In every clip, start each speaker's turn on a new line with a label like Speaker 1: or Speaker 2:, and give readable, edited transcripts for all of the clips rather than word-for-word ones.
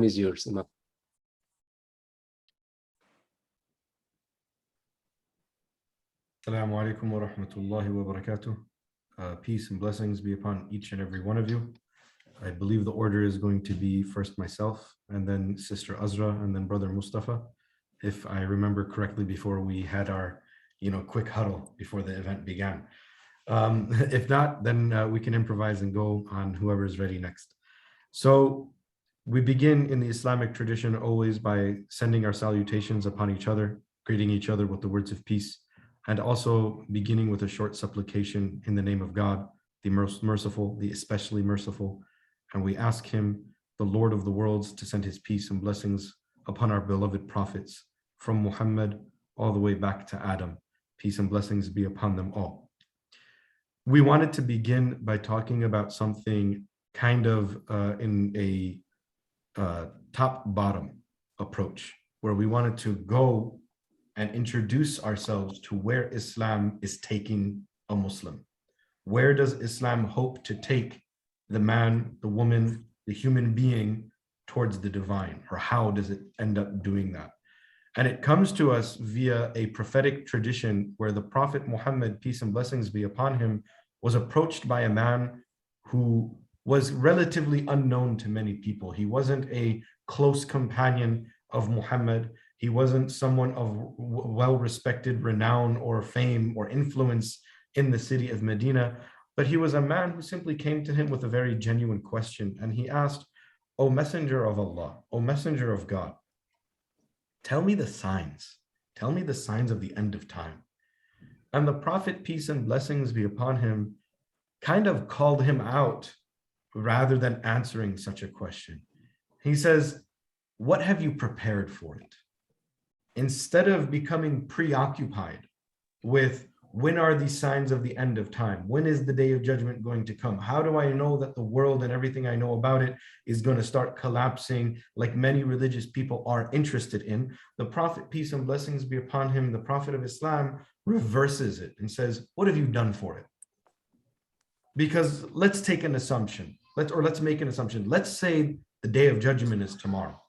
Speaker 1: is yours, Imam.
Speaker 2: Assalamu alaikum wa rahmatullahi wa barakatuh. Peace and blessings be upon each and every one of you. I believe the order is going to be first myself, and then Sister Azra, and then Brother Mustafa, if I remember correctly before we had our quick huddle before the event began. If not, then we can improvise and go on whoever is ready next. So we begin in the Islamic tradition always by sending our salutations upon each other, greeting each other with the words of peace, and also beginning with a short supplication in the name of God, the most merciful, the especially merciful. And we ask him, the Lord of the worlds, to send his peace and blessings upon our beloved prophets, from Muhammad all the way back to Adam. Peace and blessings be upon them all. We wanted to begin by talking about something kind of in a top-bottom approach, where we wanted to go and introduce ourselves to where Islam is taking a Muslim. Where does Islam hope to take the man, the woman, the human being towards the divine? Or how does it end up doing that? And it comes to us via a prophetic tradition where the Prophet Muhammad, peace and blessings be upon him, was approached by a man who was relatively unknown to many people. He wasn't a close companion of Muhammad. He wasn't someone of well-respected renown or fame or influence in the city of Medina, but he was a man who simply came to him with a very genuine question. And he asked, "O Messenger of Allah, O Messenger of God, tell me the signs. Tell me the signs of the end of time." And the Prophet, peace and blessings be upon him, kind of called him out rather than answering such a question. He says, "What have you prepared for it?" Instead of becoming preoccupied with when are these signs of the end of time? When is the day of judgment going to come? How do I know that the world and everything I know about it is going to start collapsing like many religious people are interested in? The Prophet, peace and blessings be upon him, the Prophet of Islam, reverses it and says, "What have you done for it?" Because let's take an assumption. Let's make an assumption. Let's say the day of judgment is tomorrow.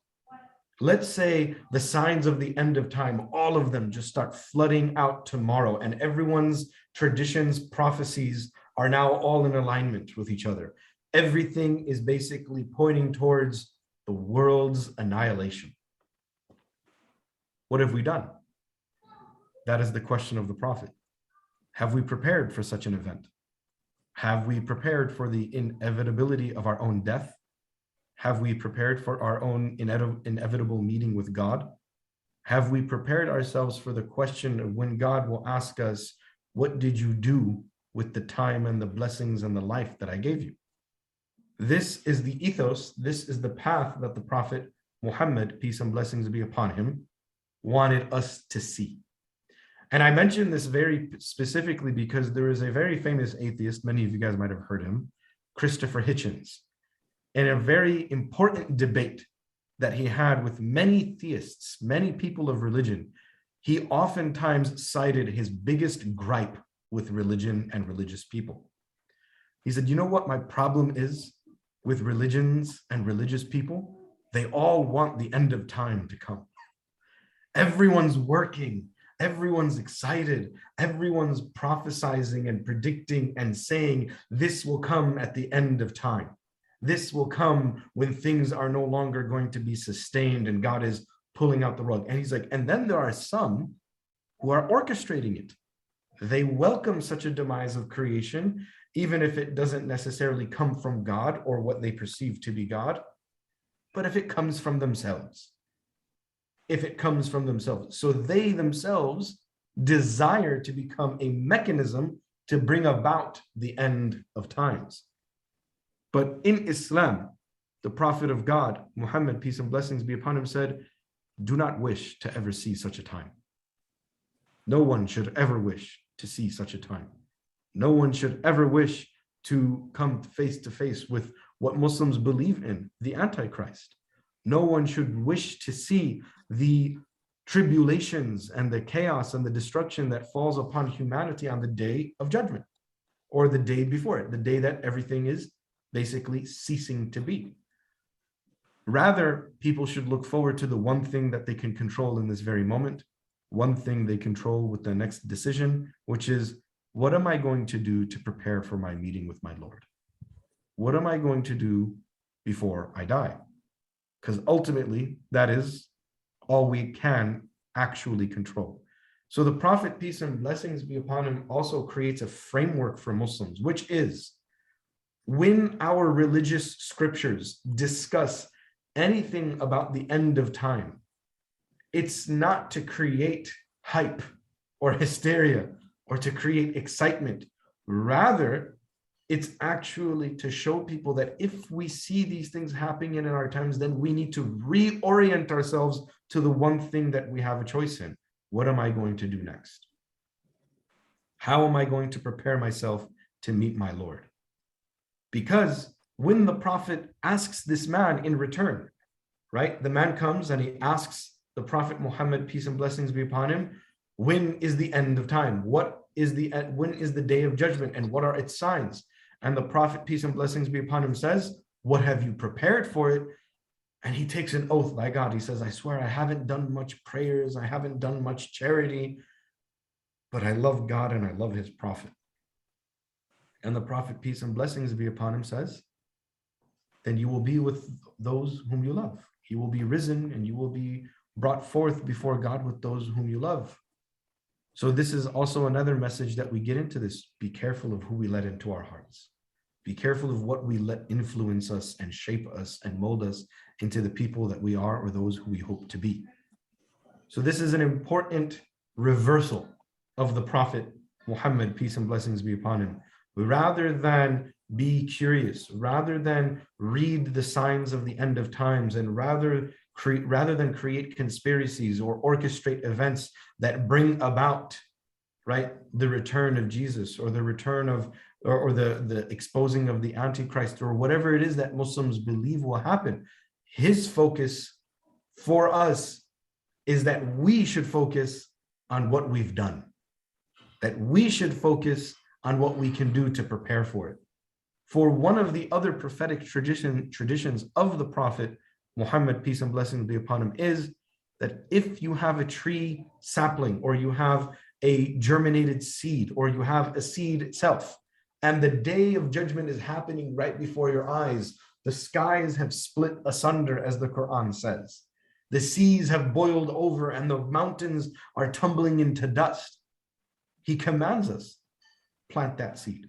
Speaker 2: Let's say the signs of the end of time, all of them just start flooding out tomorrow, and everyone's traditions, prophecies are now all in alignment with each other. Everything is basically pointing towards the world's annihilation. What have we done? That is the question of the Prophet. Have we prepared for such an event? Have we prepared for the inevitability of our own death? Have we prepared for our own inevitable meeting with God? Have we prepared ourselves for the question of when God will ask us, "What did you do with the time and the blessings and the life that I gave you?" This is the ethos, this is the path that the Prophet Muhammad, peace and blessings be upon him, wanted us to see. And I mention this very specifically because there is a very famous atheist, many of you guys might have heard him, Christopher Hitchens, in a very important debate that he had with many theists, many people of religion. He oftentimes cited his biggest gripe with religion and religious people. He said, "You know what my problem is with religions and religious people? They all want the end of time to come. Everyone's working, everyone's excited, everyone's prophesizing and predicting and saying this will come at the end of time. This will come when things are no longer going to be sustained and God is pulling out the rug." And he's like, and then there are some who are orchestrating it. They welcome such a demise of creation, even if it doesn't necessarily come from God or what they perceive to be God, but if it comes from themselves. If it comes from themselves. So they themselves desire to become a mechanism to bring about the end of times. But in Islam, the Prophet of God, Muhammad, peace and blessings be upon him, said, "Do not wish to ever see such a time." No one should ever wish to see such a time. No one should ever wish to come face to face with what Muslims believe in, the Antichrist. No one should wish to see the tribulations and the chaos and the destruction that falls upon humanity on the day of judgment, or the day before it, the day that everything is basically ceasing to be. Rather, people should look forward to the one thing that they can control in this very moment, one thing they control with the next decision, which is, what am I going to do to prepare for my meeting with my Lord? What am I going to do before I die? Because ultimately, that is all we can actually control. So the Prophet, peace and blessings be upon him, also creates a framework for Muslims, which is, when our religious scriptures discuss anything about the end of time, it's not to create hype or hysteria or to create excitement. Rather, it's actually to show people that if we see these things happening in our times, then we need to reorient ourselves to the one thing that we have a choice in. What am I going to do next? How am I going to prepare myself to meet my Lord? Because when the Prophet asks this man in return, right? The man comes and he asks the Prophet Muhammad, peace and blessings be upon him, when is the end of time? When is the day of judgment, and what are its signs? And the Prophet, peace and blessings be upon him, says, what have you prepared for it? And he takes an oath by God. He says, I swear I haven't done much prayers, I haven't done much charity, but I love God and I love his Prophet. And the Prophet, peace and blessings be upon him, says, then you will be with those whom you love. You will be risen and you will be brought forth before God with those whom you love. So this is also another message that we get into this. Be careful of who we let into our hearts. Be careful of what we let influence us and shape us and mold us into the people that we are or those who we hope to be. So this is an important reversal of the Prophet Muhammad, peace and blessings be upon him. Rather than be curious, rather than read the signs of the end of times, and rather than create conspiracies or orchestrate events that bring about, right, the return of Jesus or the return of, or the exposing of the Antichrist or whatever it is that Muslims believe will happen, his focus for us is that we should focus on what we've done, that we should focus on what we can do to prepare for it. For one of the other prophetic traditions of the Prophet Muhammad, peace and blessings be upon him, is that if you have a tree sapling, or you have a germinated seed, or you have a seed itself, and the day of judgment is happening right before your eyes, the skies have split asunder, as the Quran says. The seas have boiled over and the mountains are tumbling into dust. He commands us, plant that seed.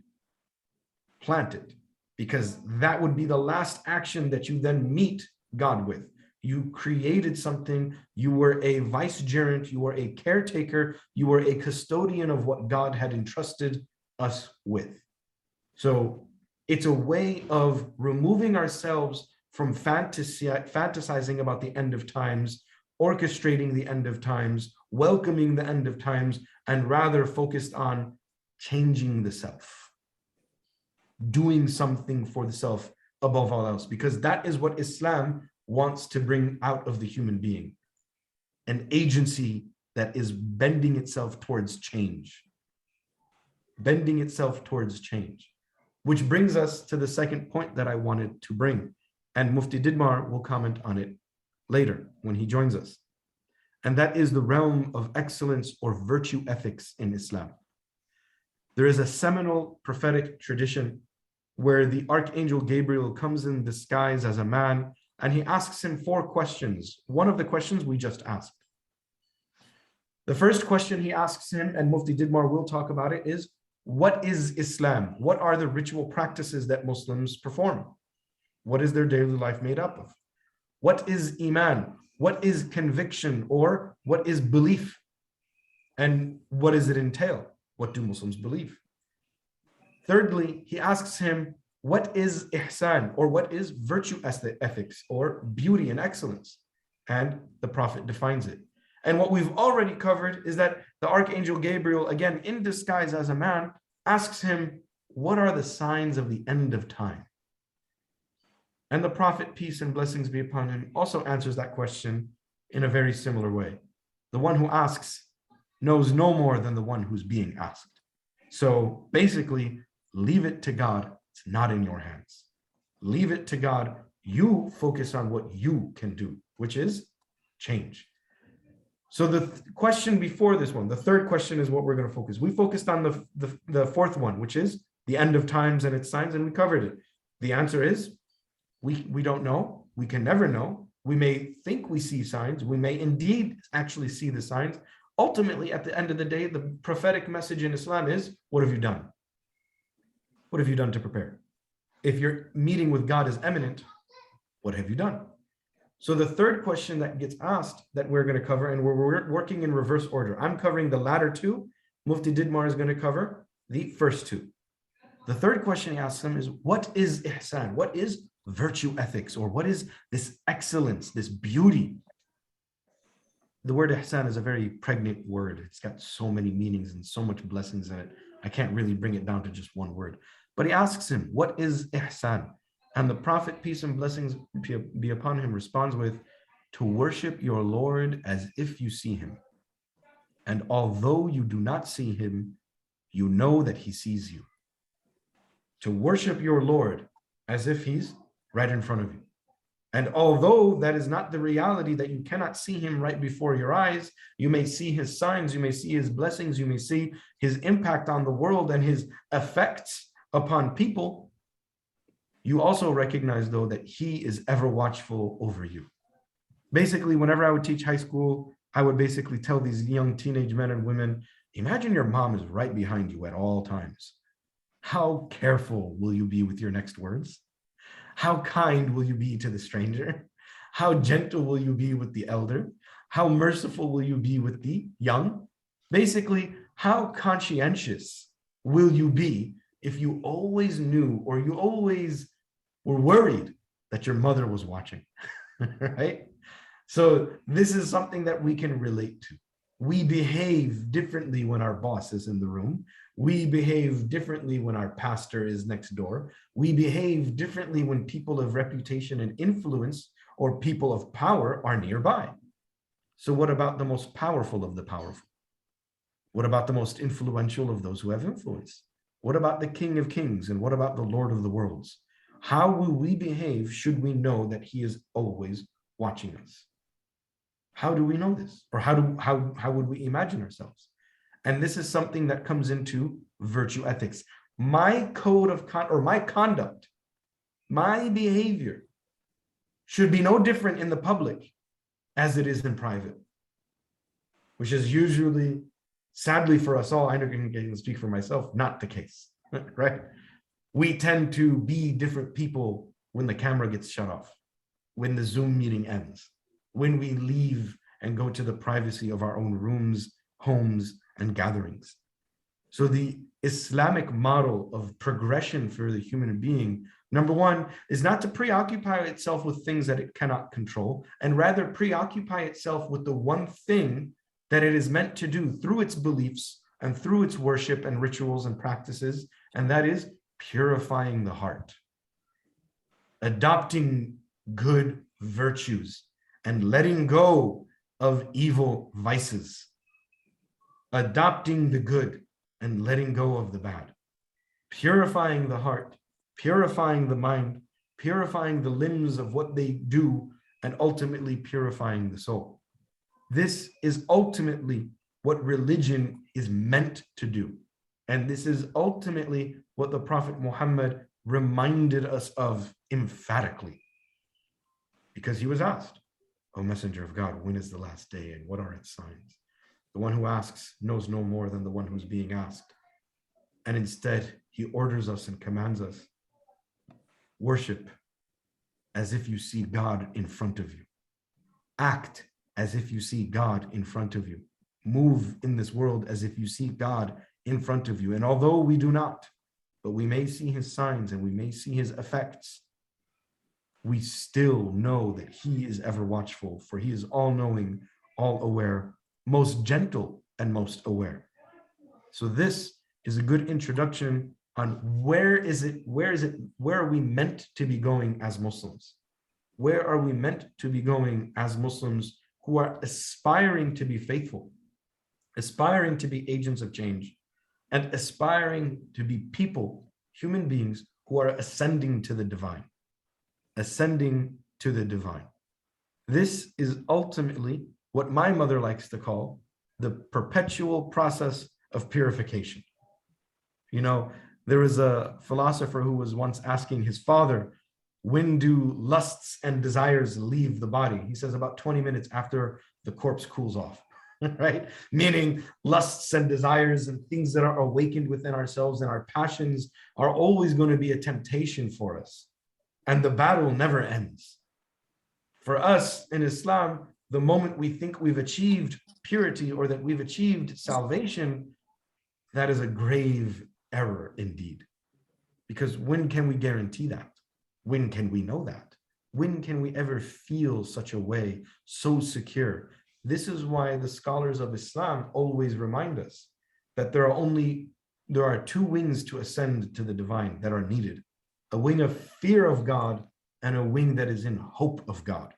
Speaker 2: Plant it, because that would be the last action that you then meet God with. You created something, you were a vicegerent, you were a caretaker, you were a custodian of what God had entrusted us with. So it's a way of removing ourselves from fantasizing about the end of times, orchestrating the end of times, welcoming the end of times, and rather focused on changing the self, doing something for the self above all else, because that is what Islam wants to bring out of the human being, an agency that is bending itself towards change, which brings us to the second point that I wanted to bring, and Mufti Didmar will comment on it later when he joins us, and that is the realm of excellence or virtue ethics in Islam. There is a seminal prophetic tradition where the Archangel Gabriel comes in disguise as a man, and he asks him 4 questions. One of the questions we just asked. The first question he asks him, and Mufti Didmar will talk about it, is, what is Islam? What are the ritual practices that Muslims perform? What is their daily life made up of? What is Iman? What is conviction, or what is belief? And what does it entail? What do Muslims believe? Thirdly, he asks him, what is ihsan, or what is virtue ethics, or beauty and excellence? And the Prophet defines it. And what we've already covered is that the Archangel Gabriel, again in disguise as a man, asks him, what are the signs of the end of time? And the Prophet, peace and blessings be upon him, also answers that question in a very similar way. The one who asks knows no more than the one who's being asked. So basically, leave it to God. It's not in your hands. Leave it to God. You focus on what you can do, which is change. So the question before this one, the third question is what we're going to focus. We focused on the fourth one, which is the end of times and its signs, and we covered it. The answer is we don't know. We can never know. We may think we see signs. We may indeed actually see the signs. Ultimately, at the end of the day, the prophetic message in Islam is, what have you done? What have you done to prepare? If your meeting with God is imminent, what have you done? So the third question that gets asked that we're going to cover, and we're working in reverse order. I'm covering the latter two. Mufti Didmar is going to cover the first two. The third question he asks them is, what is ihsan? What is virtue ethics? Or what is this excellence, this beauty? The word ihsan is a very pregnant word. It's got so many meanings and so much blessings in it. I can't really bring it down to just one word. But he asks him, what is ihsan? And the Prophet, peace and blessings be upon him, responds with, to worship your Lord as if you see him. And although you do not see him, you know that he sees you. To worship your Lord as if he's right in front of you. And although that is not the reality, that you cannot see him right before your eyes, you may see his signs, you may see his blessings, you may see his impact on the world and his effects upon people. You also recognize, though, that he is ever watchful over you. Basically, whenever I would teach high school, I would basically tell these young teenage men and women, imagine your mom is right behind you at all times. How careful will you be with your next words? How kind will you be to the stranger? How gentle will you be with the elder? How merciful will you be with the young? Basically, how conscientious will you be if you always knew, or you always were worried that your mother was watching, right? So this is something that we can relate to. We behave differently when our boss is in the room. We behave differently when our pastor is next door. We behave differently when people of reputation and influence or people of power are nearby. So what about the most powerful of the powerful? What about the most influential of those who have influence? What about the King of Kings? And what about the Lord of the worlds? How will we behave should we know that he is always watching us? How do we know this? Or how would we imagine ourselves? And this is something that comes into virtue ethics. My code of my conduct, my behavior should be no different in the public as it is in private, which is usually, sadly for us all, I can speak for myself, not the case, right? We tend to be different people when the camera gets shut off, when the Zoom meeting ends, when we leave and go to the privacy of our own rooms, homes, and gatherings. So the Islamic model of progression for the human being, number one, is not to preoccupy itself with things that it cannot control, and rather preoccupy itself with the one thing that it is meant to do through its beliefs and through its worship and rituals and practices, and that is purifying the heart, adopting good virtues, and letting go of evil vices, adopting the good and letting go of the bad, purifying the heart, purifying the mind, purifying the limbs of what they do, and ultimately purifying the soul. This is ultimately what religion is meant to do. And this is ultimately what the Prophet Muhammad reminded us of emphatically. Because he was asked, O Messenger of God, when is the last day and what are its signs? The one who asks knows no more than the one who's being asked. And instead, he orders us and commands us, worship as if you see God in front of you. Act as if you see God in front of you. Move in this world as if you see God in front of you. And although we do not, but we may see his signs and we may see his effects, we still know that he is ever watchful, for he is all-knowing, all-aware, most gentle and most aware. So this is a good introduction on where are we meant to be going as Muslims? Where are we meant to be going as Muslims who are aspiring to be faithful, aspiring to be agents of change, and aspiring to be people, human beings who are ascending to the divine? ascending to the divine. This is ultimately what my mother likes to call the perpetual process of purification. You know, there was a philosopher who was once asking his father, when do lusts and desires leave the body? He says about 20 minutes after the corpse cools off, right? Meaning lusts and desires and things that are awakened within ourselves and our passions are always going to be a temptation for us. And the battle never ends. For us in Islam, the moment we think we've achieved purity or that we've achieved salvation, that is a grave error indeed. Because when can we guarantee that? When can we know that? When can we ever feel such a way, so secure? This is why the scholars of Islam always remind us that there are two wings to ascend to the divine that are needed: a wing of fear of God and a wing that is in hope of God.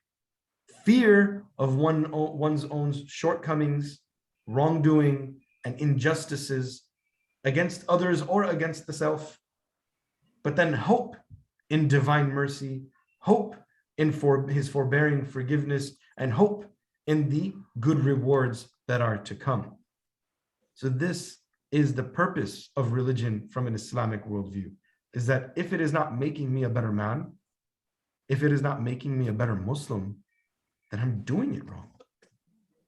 Speaker 2: Fear of one's own shortcomings, wrongdoing, and injustices against others or against the self, but then hope in divine mercy, hope in his forbearing forgiveness, and hope in the good rewards that are to come. So this is the purpose of religion from an Islamic worldview, is that if it is not making me a better man, if it is not making me a better Muslim, then I'm doing it wrong.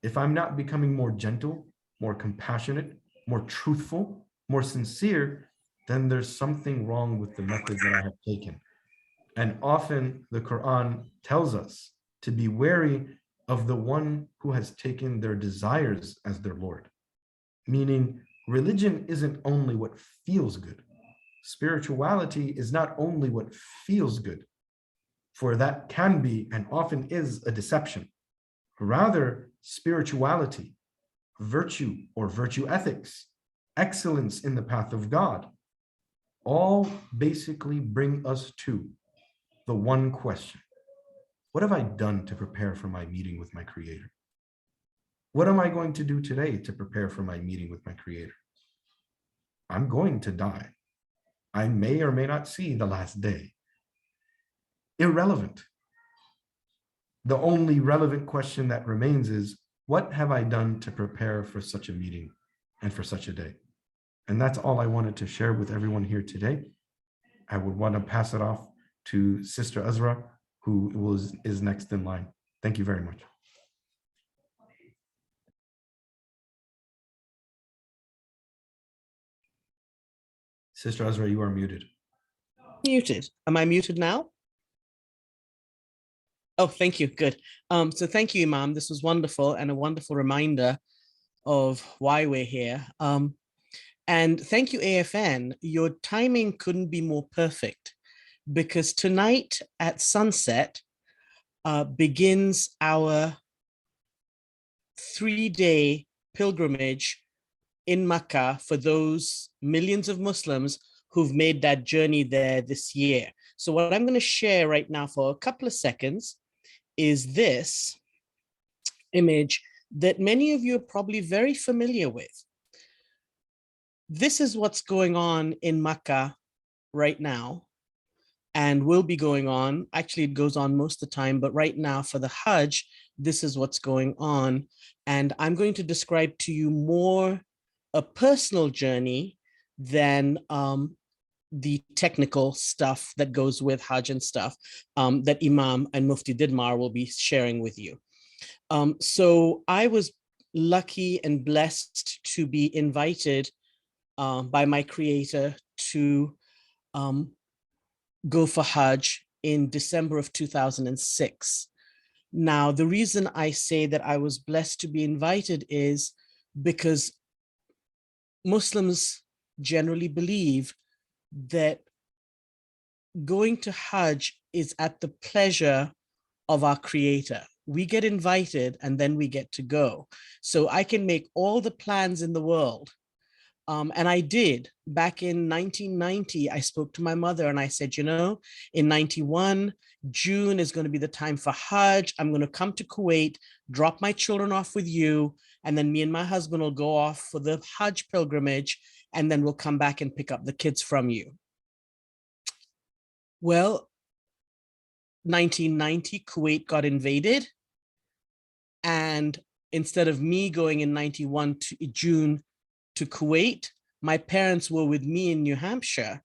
Speaker 2: If I'm not becoming more gentle, more compassionate, more truthful, more sincere, then there's something wrong with the method that I have taken. And often the Quran tells us to be wary of the one who has taken their desires as their Lord. Meaning, religion isn't only what feels good. Spirituality is not only what feels good, for that can be and often is a deception. Rather, spirituality, virtue or virtue ethics, excellence in the path of God, all basically bring us to the one question: what have I done to prepare for my meeting with my Creator? What am I going to do today to prepare for my meeting with my Creator? I'm going to die. I may or may not see the last day. Irrelevant. The only relevant question that remains is, what have I done to prepare for such a meeting and for such a day? And that's all I wanted to share with everyone here today. I would want to pass it off to Sister Azra, who is next in line. Thank you very much. Sister Azra, you are muted.
Speaker 1: Muted. Am I muted now? Oh, thank you. Good. So thank you, Imam. This was wonderful and a wonderful reminder of why we're here. And thank you, AFN. Your timing couldn't be more perfect, because tonight at sunset begins our 3-day pilgrimage in Mecca for those millions of Muslims who've made that journey there this year. So what I'm going to share right now for a couple of seconds is this image that many of you are probably very familiar with. This is what's going on in Mecca right now, and will be going on. Actually, it goes on most of the time, but right now for the Hajj, this is what's going on. And I'm going to describe to you more a personal journey than the technical stuff that goes with Hajj and stuff that Imam and Mufti Didmar will be sharing with you. So I was lucky and blessed to be invited by my Creator to go for Hajj in December of 2006. Now, the reason I say that I was blessed to be invited is because Muslims generally believe that going to Hajj is at the pleasure of our Creator. We get invited and then we get to go. So I can make all the plans in the world. And I did. Back in 1990, I spoke to my mother and I said, you know, in 91, June is going to be the time for Hajj. I'm going to come to Kuwait, drop my children off with you, and then me and my husband will go off for the Hajj pilgrimage, and then we'll come back and pick up the kids from you. Well, 1990, Kuwait got invaded. And instead of me going in 91 to June to Kuwait, my parents were with me in New Hampshire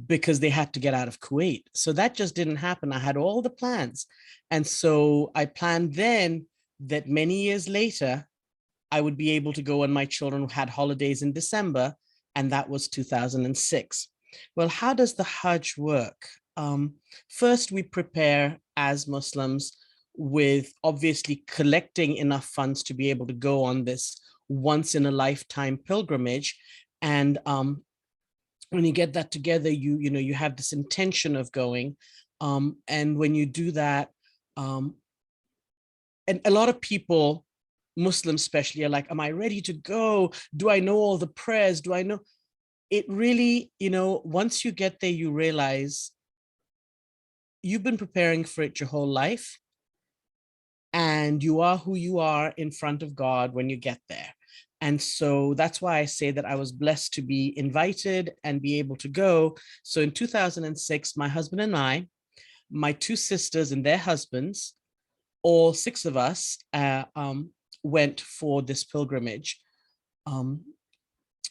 Speaker 1: because they had to get out of Kuwait. So that just didn't happen. I had all the plans. And so I planned then that many years later, I would be able to go when my children had holidays in December, and that was 2006. Well, how does the Hajj work? First, we prepare as Muslims with obviously collecting enough funds to be able to go on this once in a lifetime pilgrimage. And when you get that together, you have this intention of going. And when you do that, and a lot of people, Muslims especially, are like, am I ready to go? Do I know all the prayers? Do I know? It really, once you get there, you realize you've been preparing for it your whole life. And you are who you are in front of God when you get there. And so that's why I say that I was blessed to be invited and be able to go. So in 2006, my husband and I, my two sisters and their husbands, all six of us went for this pilgrimage.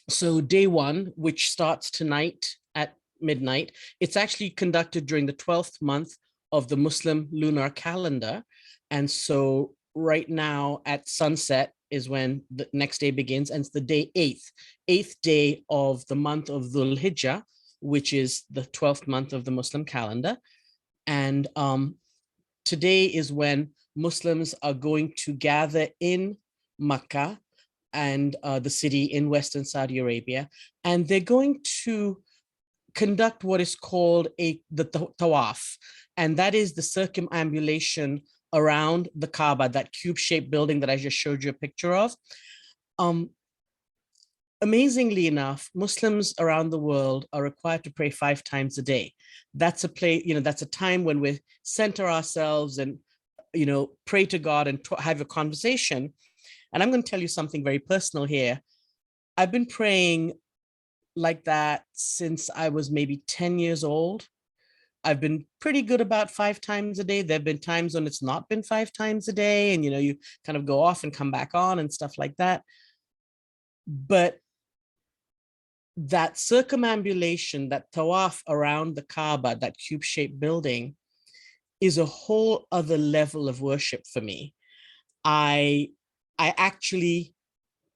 Speaker 1: So day one, which starts tonight at midnight, it's actually conducted during the 12th month of the Muslim lunar calendar. And so right now at sunset is when the next day begins, and it's the day eighth day of the month of Dhul Hijjah, which is the 12th month of the Muslim calendar. And today is when Muslims are going to gather in Makkah and the city in Western Saudi Arabia, and they're going to conduct what is called the tawaf, and that is the circumambulation around the Kaaba, that cube-shaped building that I just showed you a picture of. Amazingly enough, Muslims around the world are required to pray 5 times a day. That's that's a time when we center ourselves and, pray to God and have a conversation. And I'm going to tell you something very personal here. I've been praying like that since I was maybe 10 years old. I've been pretty good about 5 times a day. There have been times when it's not been 5 times a day, and you kind of go off and come back on and stuff like that. But that circumambulation, that tawaf around the Kaaba, that cube-shaped building, is a whole other level of worship for me. I actually,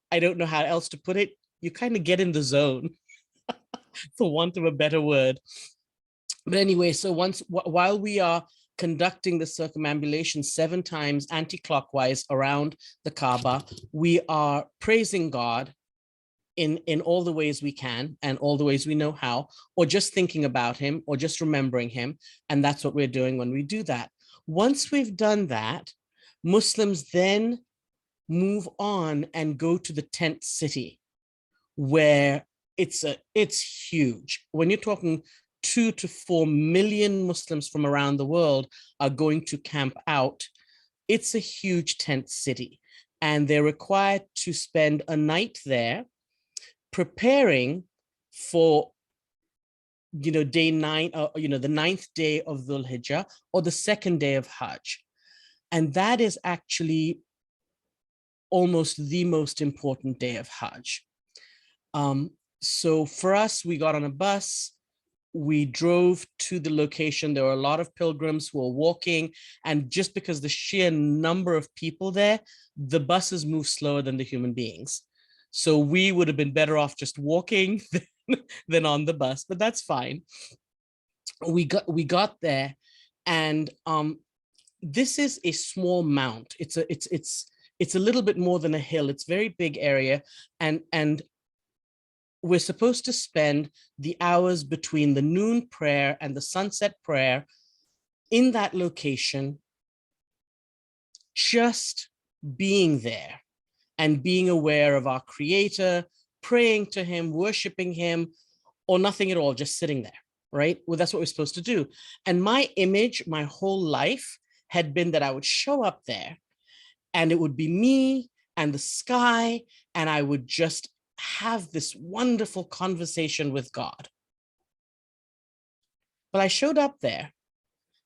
Speaker 1: I don't know how else to put it. You kind of get in the zone, for want of a better word. But anyway, so while we are conducting the circumambulation 7 times anti-clockwise around the Kaaba, we are praising God in all the ways we can and all the ways we know how, or just thinking about him or just remembering him. And that's what we're doing when we do that. Once we've done that, Muslims then move on and go to the tent city, where it's huge. When you're talking 2 to 4 million Muslims from around the world are going to camp out, it's a huge tent city. And they're required to spend a night there preparing for, day 9, the 9th day of Dhul Hijjah, or the 2nd day of Hajj. And that is actually almost the most important day of Hajj. So for us, we got on a bus, we drove to the location. There were a lot of pilgrims who were walking, and just because the sheer number of people there, the buses move slower than the human beings. So we would have been better off just walking than on the bus, but that's fine. We got there, and this is a small mount. It's a little bit more than a hill. It's a very big area, and we're supposed to spend the hours between the noon prayer and the sunset prayer in that location, just being there and being aware of our Creator, praying to him, worshiping him, or nothing at all, just sitting there, right? Well, that's what we're supposed to do. And my image, my whole life, had been that I would show up there and it would be me and the sky, and I would just have this wonderful conversation with God. But I showed up there,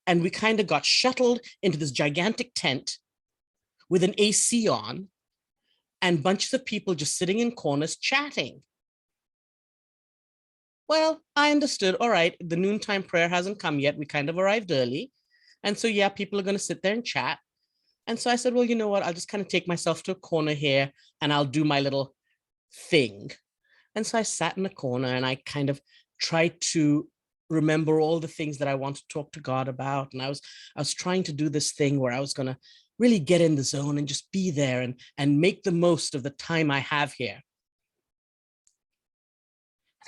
Speaker 1: And we kind of got shuttled into this gigantic tent with an AC on and bunches of people just sitting in corners chatting. Well, I understood, all right, the noontime prayer hasn't come yet. We kind of arrived early. And so, yeah, people are going to sit there and chat. And so I said, well, you know what? I'll just kind of take myself to a corner here and I'll do my little thing. And so I sat in a corner and I kind of tried to remember all the things that I want to talk to God about. And I was trying to do this thing where I was going to really get in the zone and just be there and make the most of the time I have here.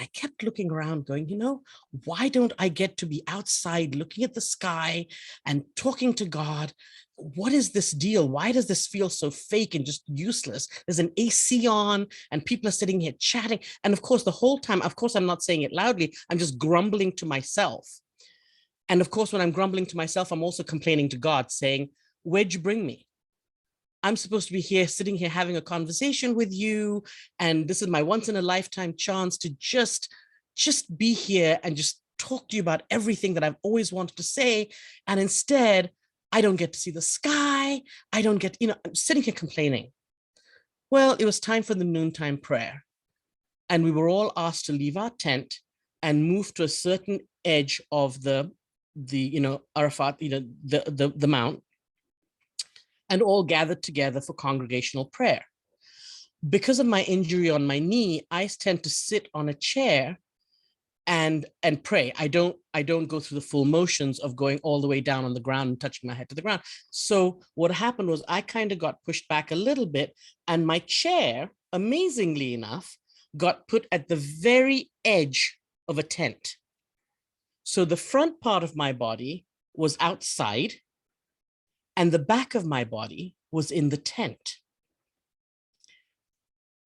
Speaker 1: I kept looking around going, you know, why don't I get to be outside looking at the sky and talking to God? What is this deal? Why does this feel so fake and just useless? There's an AC on and people are sitting here chatting. And of course, the whole time, of course, I'm not saying it loudly. I'm just grumbling to myself. And of course, when I'm grumbling to myself, I'm also complaining to God saying, where'd you bring me? I'm supposed to be here, sitting here, having a conversation with you. And this is my once in a lifetime chance to just be here and just talk to you about everything that I've always wanted to say. And instead, I don't get to see the sky. I don't get, I'm sitting here complaining. Well, it was time for the noontime prayer. And we were all asked to leave our tent and move to a certain edge of the Arafat, the mount, and all gathered together for congregational prayer. Because of my injury on my knee, I tend to sit on a chair and pray. I don't go through the full motions of going all the way down on the ground and touching my head to the ground. So what happened was I kind of got pushed back a little bit, and my chair, amazingly enough, got put at the very edge of a tent. So the front part of my body was outside, and the back of my body was in the tent.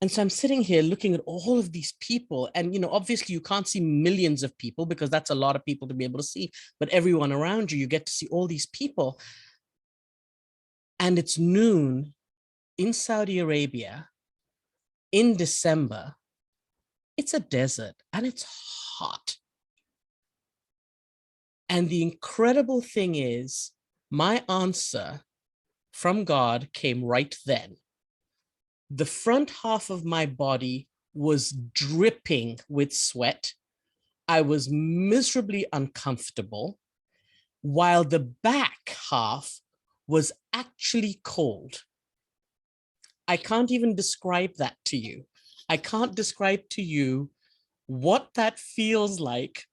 Speaker 1: And so I'm sitting here looking at all of these people. And, obviously you can't see millions of people because that's a lot of people to be able to see. But everyone around you, you get to see all these people. And it's noon in Saudi Arabia in December. It's a desert and it's hot. And the incredible thing is, my answer from God came right then. The front half of my body was dripping with sweat. I was miserably uncomfortable, while the back half was actually cold. I can't even describe that to you. I can't describe to you what that feels like,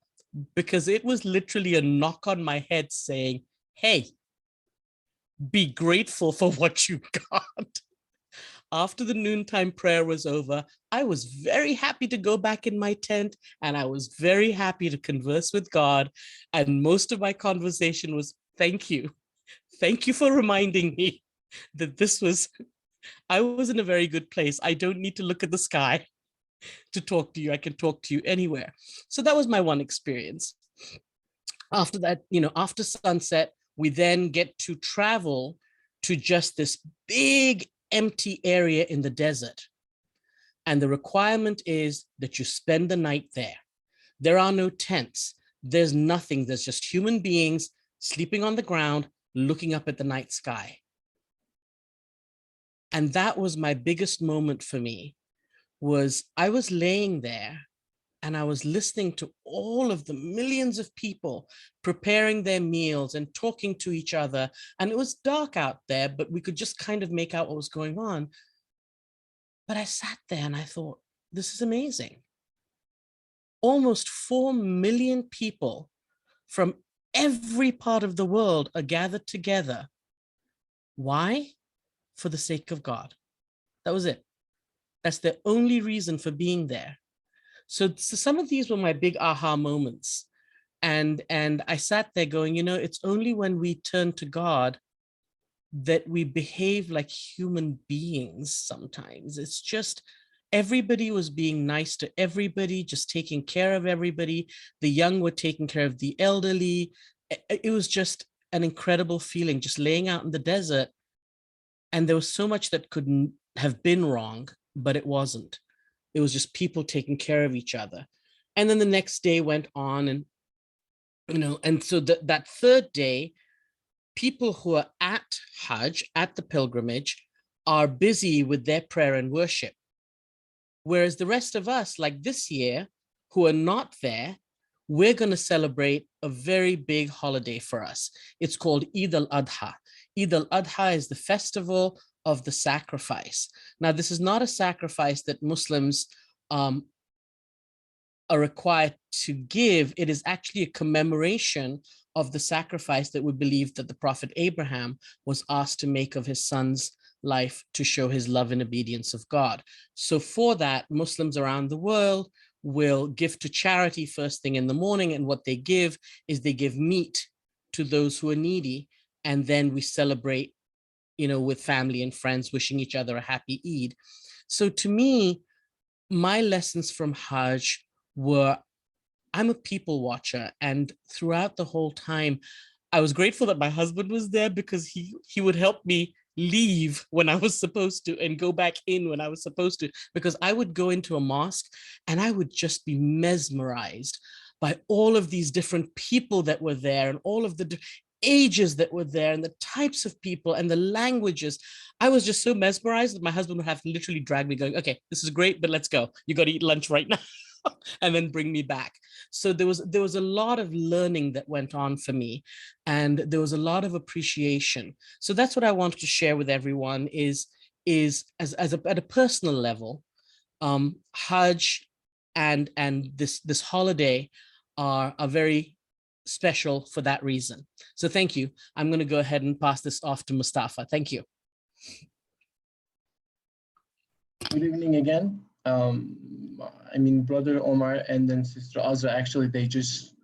Speaker 1: because it was literally a knock on my head saying, hey, be grateful for what you got. After the noontime prayer was over, I was very happy to go back in my tent, and I was very happy to converse with God. And most of my conversation was, thank you. Thank you for reminding me that I was in a very good place. I don't need to look at the sky to talk to you. I can talk to you anywhere. So that was my one experience. After that, after sunset, we then get to travel to just this big empty area in the desert. And the requirement is that you spend the night there. There are no tents. There's nothing. There's just human beings sleeping on the ground, looking up at the night sky. And that was my biggest moment for me, was I was laying there and I was listening to all of the millions of people preparing their meals and talking to each other. And it was dark out there, but we could just kind of make out what was going on. But I sat there and I thought, this is amazing. Almost 4 million people from every part of the world are gathered together. Why? For the sake of God. That was it. That's the only reason for being there. So some of these were my big aha moments. And I sat there going, it's only when we turn to God that we behave like human beings sometimes. It's just everybody was being nice to everybody, just taking care of everybody. The young were taking care of the elderly. It was just an incredible feeling, just laying out in the desert. And there was so much that couldn't have been wrong, but it wasn't. It was just people taking care of each other. And then the next day went on, and And so that third day, people who are at Hajj, at the pilgrimage, are busy with their prayer and worship. Whereas the rest of us, like this year, who are not there, we're going to celebrate a very big holiday for us. It's called Eid al-Adha. Eid al-Adha is the festival of the sacrifice. Now, this is not a sacrifice that Muslims are required to give. It is actually a commemoration of the sacrifice that we believe that the Prophet Abraham was asked to make of his son's life to show his love and obedience of God. So for that, Muslims around the world will give to charity first thing in the morning, and what they give is they give meat to those who are needy, and then we celebrate, with family and friends, wishing each other a happy Eid. So to me, my lessons from Hajj were, I'm a people watcher, and throughout the whole time, I was grateful that my husband was there, because he would help me leave when I was supposed to and go back in when I was supposed to, because I would go into a mosque and I would just be mesmerized by all of these different people that were there and all of the ages that were there and the types of people and the languages. I was just so mesmerized that my husband would have to literally drag me going, okay, this is great, but let's go. You got to eat lunch right now. And then bring me back. So there was a lot of learning that went on for me, and there was a lot of appreciation. So that's what I wanted to share with everyone is at a personal level, Hajj and this holiday are very special for that reason. So thank you. I'm going to go ahead and pass this off to Mustafa. Thank you.
Speaker 3: Good evening again. Brother Omar and then Sister Azra, actually, they just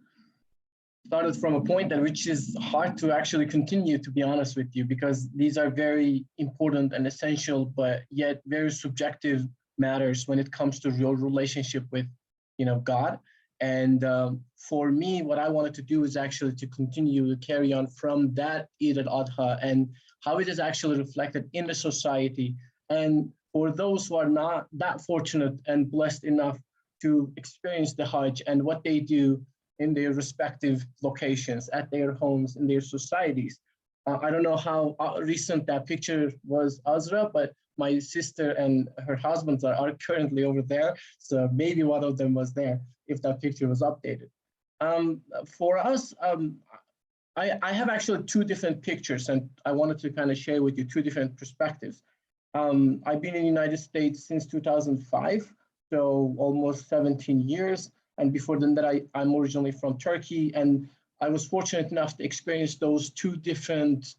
Speaker 3: started from a point that which is hard to actually continue, to be honest with you, because these are very important and essential, but yet very subjective matters when it comes to your relationship with, God. And for me, what I wanted to do is actually to continue to carry on from that Eid al-Adha and how it is actually reflected in the society. And for those who are not that fortunate and blessed enough to experience the Hajj and what they do in their respective locations, at their homes, in their societies. I don't know how recent that picture was, Azra, but my sister and her husband are currently over there. So maybe one of them was there if that picture was updated. For us, I have actually two different pictures, and I wanted to kind of share with you two different perspectives. I've been in the United States since 2005, so almost 17 years. And before then, I'm originally from Turkey, and I was fortunate enough to experience those two different,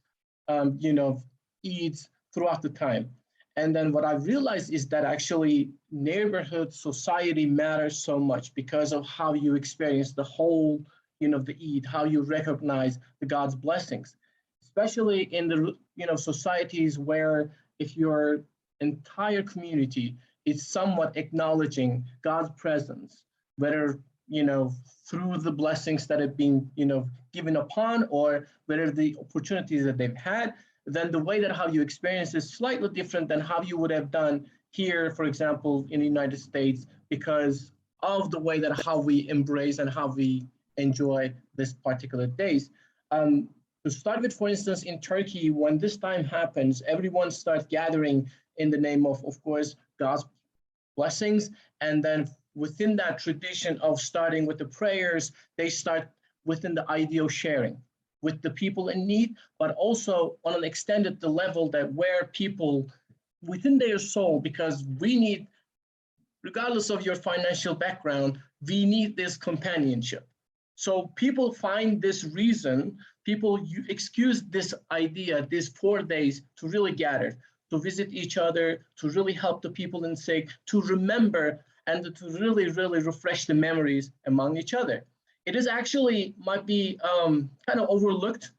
Speaker 3: Eids throughout the time. And then what I realized is that actually neighborhood society matters so much because of how you experience the whole, the Eid, how you recognize the God's blessings, especially in the, societies where if your entire community is somewhat acknowledging God's presence, whether, through the blessings that have been, given upon, or whether the opportunities that they've had, then the way that how you experience is slightly different than how you would have done here, for example, in the United States, because of the way that how we embrace and how we enjoy this particular days. To start with, for instance, in Turkey, when this time happens, everyone starts gathering in the name of course, God's blessings. And then within that tradition of starting with the prayers, they start within the ideal sharing with the people in need, but also on an extended the level that where people within their soul, because we need, regardless of your financial background, we need this companionship. So people find this reason, people excuse this idea, these 4 days to really gather, to visit each other, to really help the people in sick, to remember and to really, really refresh the memories among each other. It is actually might be kind of overlooked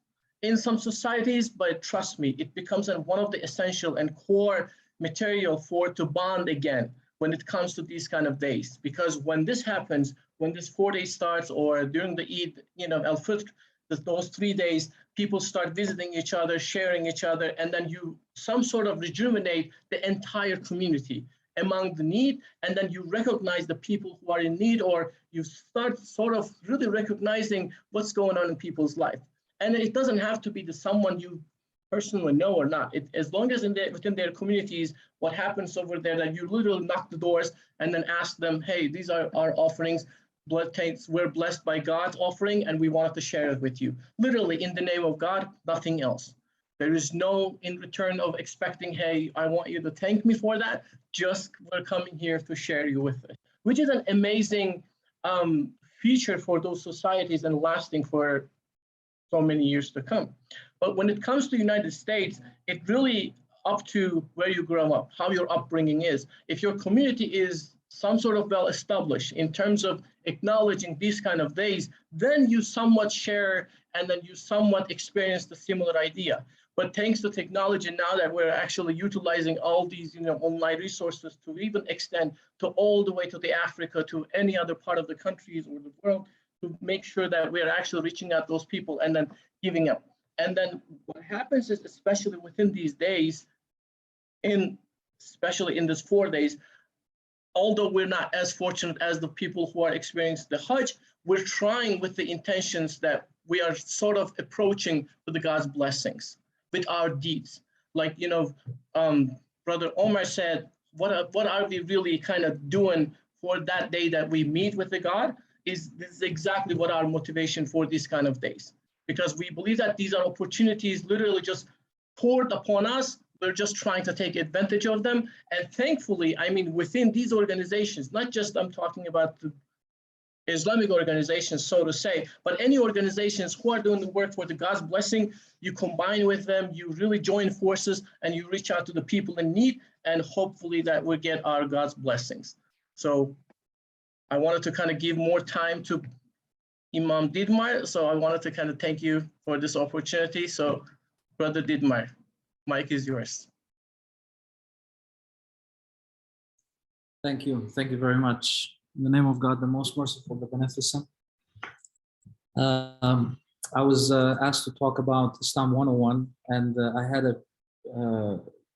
Speaker 3: in some societies, but trust me, it becomes one of the essential and core material for to bond again when it comes to these kind of days. Because when this happens, when this 4 days starts, or during the Eid, Al-Fitr, those 3 days, people start visiting each other, sharing each other, and then you some sort of rejuvenate the entire community. among the need, and then you recognize the people who are in need, or you start sort of really recognizing what's going on in people's life. And it doesn't have to be the someone you personally know or not. As long as within their communities, what happens over there, that you literally knock the doors and then ask them, hey, these are our offerings. Blood tanks, we're blessed by God's offering, and we wanted to share it with you. Literally, in the name of God, nothing else. There is no in return of expecting, hey, I want you to thank me for that. Just we're coming here to share you with it, which is an amazing feature for those societies and lasting for so many years to come. But when it comes to the United States, it really up to where you grow up, how your upbringing is. If your community is some sort of well-established in terms of acknowledging these kind of days, then you somewhat share and then you somewhat experience the similar idea. But thanks to technology now that we're actually utilizing all these online resources to even extend to all the way to the Africa, to any other part of the countries or the world, to make sure that we're actually reaching out those people and then giving up. And then what happens is, especially within these days, especially in these 4 days, although we're not as fortunate as the people who are experiencing the Hajj, we're trying with the intentions that we are sort of approaching with the God's blessings, with our deeds. Like, Brother Omar said, what are we really kind of doing for that day that we meet with the God? This is exactly what our motivation for these kind of days. Because we believe that these are opportunities literally just poured upon us. We're just trying to take advantage of them. And thankfully, I mean, within these organizations, not just I'm talking about the Islamic organizations, so to say, but any organizations who are doing the work for the God's blessing, you combine with them, you really join forces, and you reach out to the people in need, and hopefully that will get our God's blessings. So I wanted to kind of give more time to Imam Didmar, so I wanted to kind of thank you for this opportunity. So, Brother Didmar, mic is yours.
Speaker 4: Thank you. Thank you very much. In the name of God, the most merciful, the beneficent. I was asked to talk about Islam 101, and I had a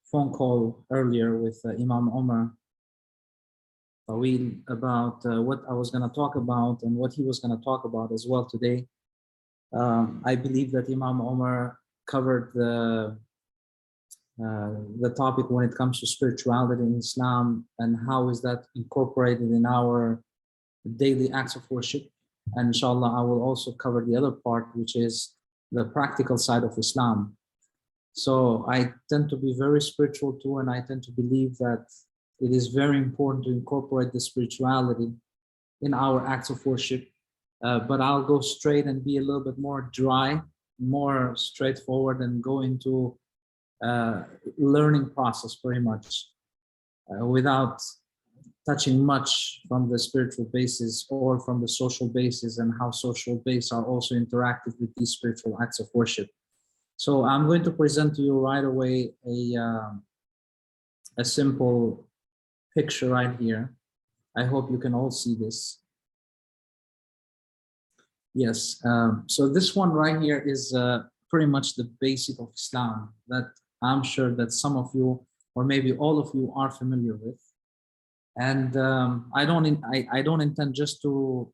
Speaker 4: phone call earlier with Imam Omar Tawil about what I was going to talk about and what he was going to talk about as well today. I believe that Imam Omar covered the topic when it comes to spirituality in Islam and how is that incorporated in our daily acts of worship. And inshallah, I will also cover the other part, which is the practical side of Islam. So I tend to be very spiritual too, and I tend to believe that it is very important to incorporate the spirituality in our acts of worship. But I'll go straight and be a little bit more dry, more straightforward, and go into learning process pretty much without touching much from the spiritual basis or from the social basis and how social base are also interactive with these spiritual acts of worship. So I'm going to present to you right away a simple picture right here. I hope you can all see this. Yes, so this one right here is pretty much the basic of Islam that I'm sure that some of you, or maybe all of you, are familiar with. And I don't intend just to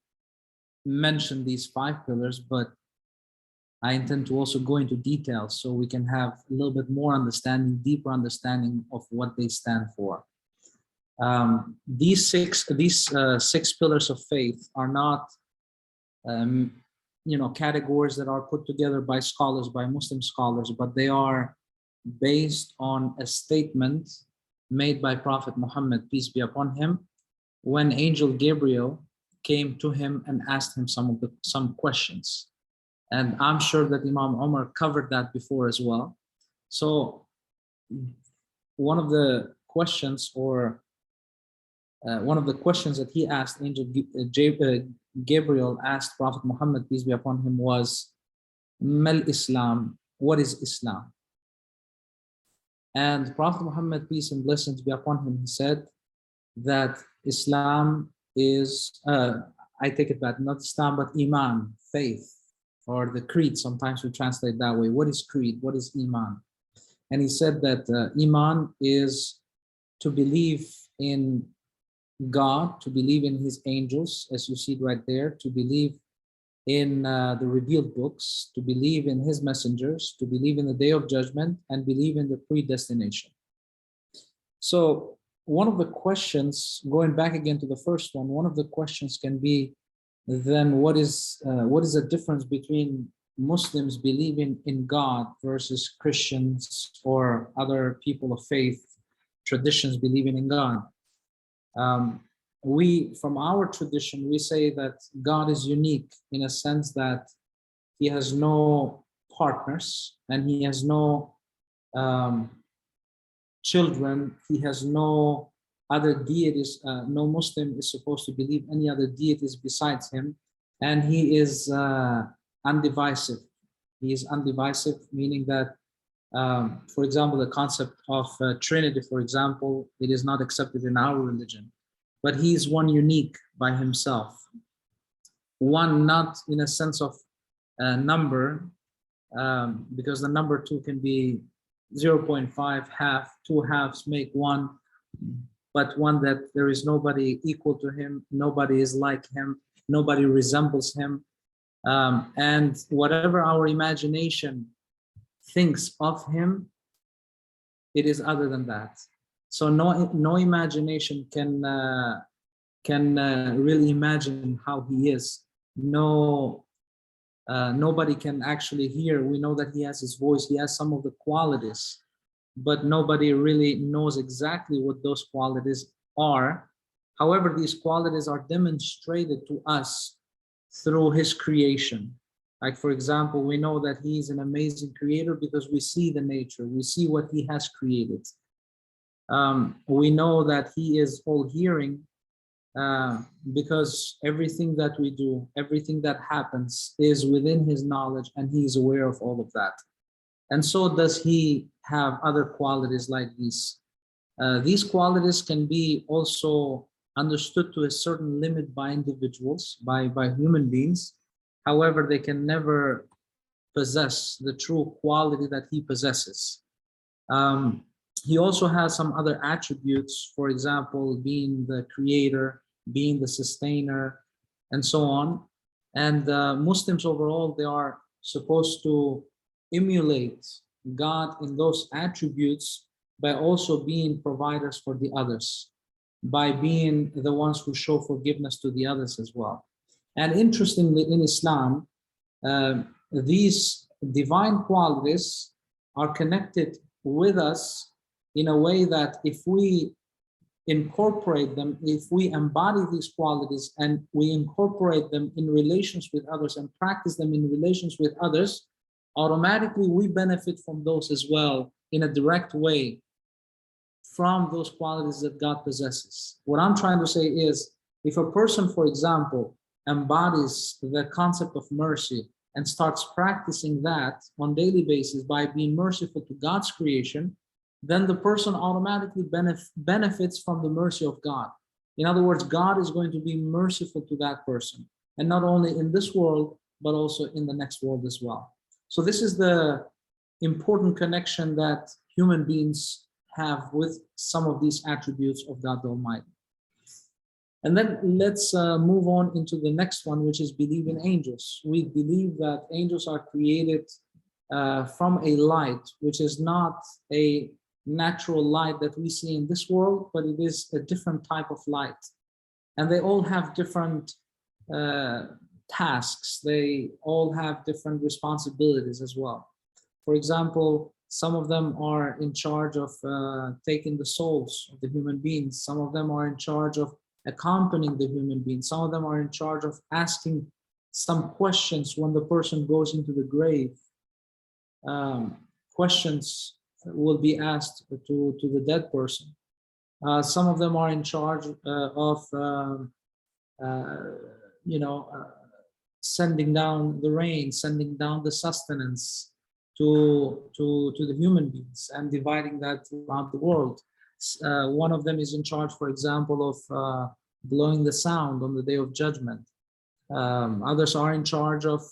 Speaker 4: mention these 5 pillars, but I intend to also go into details so we can have a little bit more understanding, deeper understanding of what they stand for. These six pillars of faith are not categories that are put together by scholars, by Muslim scholars, but they are based on a statement made by Prophet Muhammad, peace be upon him, when Angel Gabriel came to him and asked him some questions. And I'm sure that Imam Omar covered that before as well. So one of the questions that he asked, Angel Gabriel asked Prophet Muhammad, peace be upon him, was, Mal Islam, what is Islam? And Prophet Muhammad, peace and blessings be upon him, he said that Islam is, I take it back, not Islam, but Iman, faith, or the creed. Sometimes we translate that way. What is creed? What is Iman? And he said that Iman is to believe in God, to believe in his angels, as you see right there, to believe in the revealed books, to believe in his messengers, to believe in the day of judgment, and believe in the predestination. So one of the questions, going back again to the first one of the questions can be, then what is the difference between Muslims believing in God versus Christians or other people of faith traditions believing in God? We, from our tradition, we say that God is unique in a sense that he has no partners and he has no children, he has no other deities. No Muslim is supposed to believe any other deities besides him, and he is undivisive. He is undivisive, meaning that, for example, the concept of Trinity, for example, it is not accepted in our religion, but he is one unique by himself. One not in a sense of number, because the number 2 can be 0.5, half, 2 halves make 1, but one that there is nobody equal to him, nobody is like him, nobody resembles him. And whatever our imagination thinks of him, it is other than that. So no imagination can really imagine how he is. Nobody can actually hear. We know that he has his voice, he has some of the qualities, but nobody really knows exactly what those qualities are. However, these qualities are demonstrated to us through his creation. Like, for example, we know that he is an amazing creator because we see the nature, we see what he has created. We know that he is all hearing because everything that we do, everything that happens is within his knowledge, and he is aware of all of that. And so does he have other qualities like these. These qualities can be also understood to a certain limit by individuals, by human beings. However, they can never possess the true quality that he possesses. He also has some other attributes, for example, being the creator, being the sustainer, and so on. And Muslims overall, they are supposed to emulate God in those attributes by also being providers for the others, by being the ones who show forgiveness to the others as well. And interestingly, in Islam, these divine qualities are connected with us in a way that if we incorporate them, if we embody these qualities and we incorporate them in relations with others and practice them in relations with others, automatically we benefit from those as well in a direct way from those qualities that God possesses. What I'm trying to say is, if a person, for example, embodies the concept of mercy and starts practicing that on a daily basis by being merciful to God's creation, then the person automatically benefits from the mercy of God. In other words, God is going to be merciful to that person, and not only in this world, but also in the next world as well. So this is the important connection that human beings have with some of these attributes of God the Almighty. And then let's move on into the next one, which is believe in angels. We believe that angels are created from a light, which is not a natural light that we see in this world, but it is a different type of light. And they all have different tasks. They all have different responsibilities as well. For example, some of them are in charge of taking the souls of the human beings. Some of them are in charge of accompanying the human beings. Some of them are in charge of asking some questions when the person goes into the grave. Questions will be asked to the dead person. Some of them are in charge of sending down the rain, sending down the sustenance to the human beings and dividing that throughout the world. One of them is in charge, for example, of blowing the sound on the day of judgment. Others are in charge of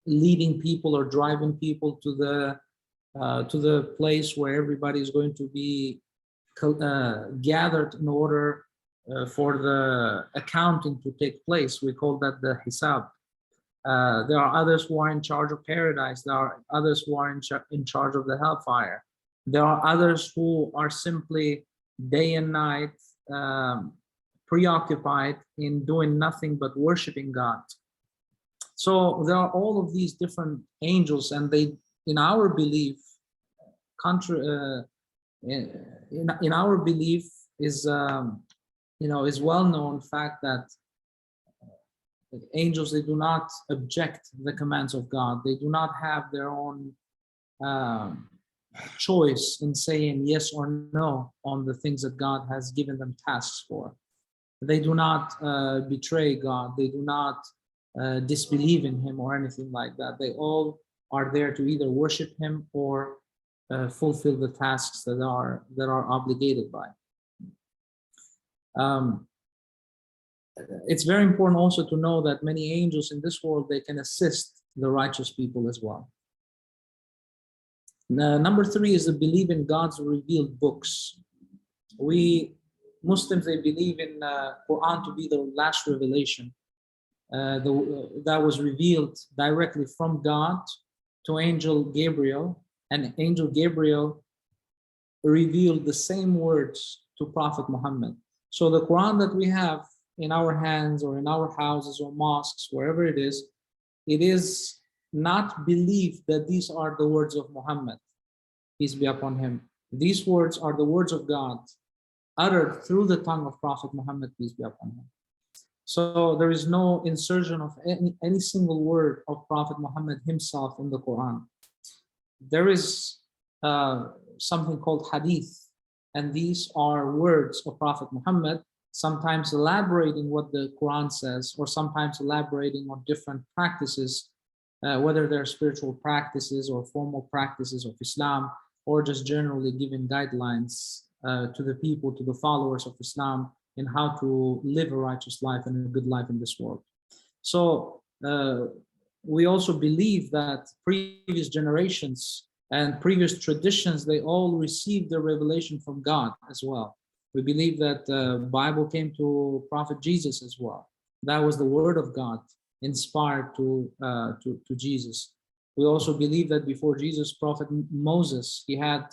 Speaker 4: leading people or driving people to the place where everybody is going to be gathered in order for the accounting to take place. We call that the hisab. There are others who are in charge of paradise. There are others who are in charge of the hellfire. There are others who are simply day and night preoccupied in doing nothing but worshiping God. So there are all of these different angels, and they, in our belief, in our belief is is well known fact that angels, they do not object the commands of God. They do not have their own choice in saying yes or no on the things that God has given them tasks for. They do not betray God. They do not disbelieve in him or anything like that. They all are there to either worship him or fulfill the tasks that are obligated by. It's very important also to know that many angels in this world, they can assist the righteous people as well. Number 3 is to believe in God's revealed books. We Muslims, they believe in Quran to be the last revelation that was revealed directly from God to Angel Gabriel, and Angel Gabriel revealed the same words to Prophet Muhammad. So the Quran that we have in our hands or in our houses or mosques, wherever it is not believed that these are the words of Muhammad, peace be upon him. These words are the words of God, uttered through the tongue of Prophet Muhammad, peace be upon him. So there is no insertion of any single word of Prophet Muhammad himself in the Quran. There is something called hadith, and these are words of Prophet Muhammad, sometimes elaborating what the Quran says, or sometimes elaborating on different practices, whether they're spiritual practices or formal practices of Islam, or just generally giving guidelines to the people, to the followers of Islam, in how to live a righteous life and a good life in this world. So we also believe that previous generations and previous traditions, they all received their revelation from God as well. We believe that the Bible came to Prophet Jesus as well. That was the word of God inspired to Jesus. We also believe that before Jesus, Prophet Moses, he had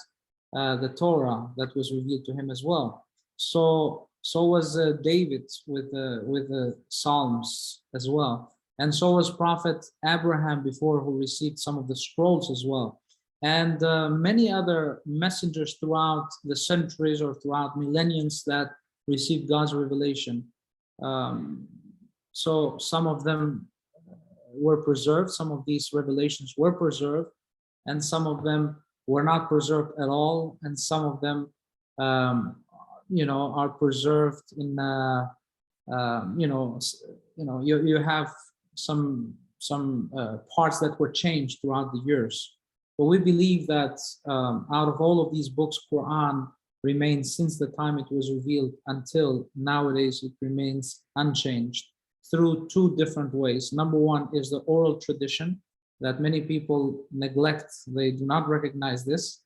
Speaker 4: the Torah that was revealed to him as well. So was David with the Psalms as well. And so was Prophet Abraham before, who received some of the scrolls as well. And many other messengers throughout the centuries or throughout millenniums that received God's revelation. So some of them were preserved, some of these revelations were preserved, and some of them were not preserved at all, and some of them are preserved in you have some parts that were changed throughout the years. But we believe that out of all of these books, Quran remains, since the time it was revealed until nowadays, it remains unchanged through 2 different ways. Number 1 is the oral tradition that many people neglect. They do not recognize this.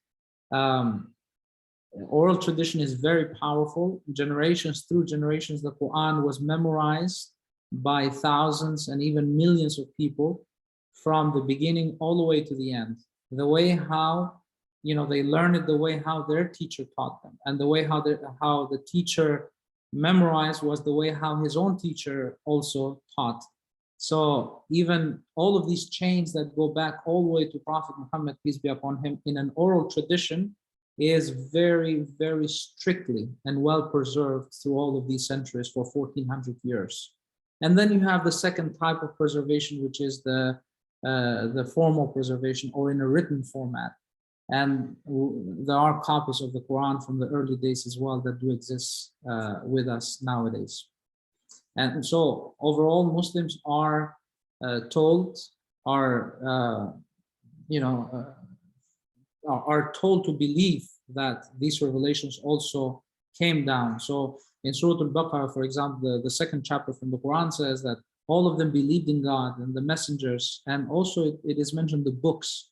Speaker 4: Oral tradition is very powerful. Generations through generations, the Quran was memorized by thousands and even millions of people from the beginning all the way to the end. The way how they learned it, the way how their teacher taught them, and the way how the teacher memorized was the way how his own teacher also taught. So even all of these chains that go back all the way to Prophet Muhammad, peace be upon him, in an oral tradition, is very, very strictly and well preserved through all of these centuries for 1400 years. And then you have the second type of preservation, which is the formal preservation, or in a written format. And there are copies of the Quran from the early days as well that do exist with us nowadays. And so overall, Muslims are told to believe that these revelations also came down. So in Surah Al-Baqarah, for example, the second chapter from the Quran says that all of them believed in God and the messengers, and also it is mentioned the books.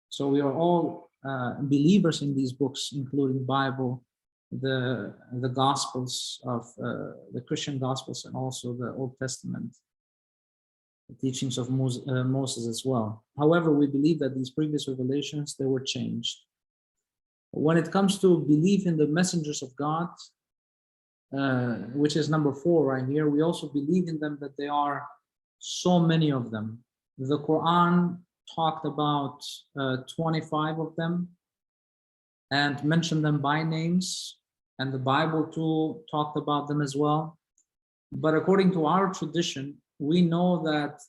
Speaker 4: So we are all believers in these books, including Bible, the Gospels of the Christian Gospels and also the Old Testament, the teachings of Moses as well. However, we believe that these previous revelations, they were changed. When it comes to belief in the messengers of God, which is number 4 right here, we also believe in them, that there are so many of them. The Quran talked about 25 of them and mentioned them by names, and the Bible too talked about them as well. But according to our tradition, we know that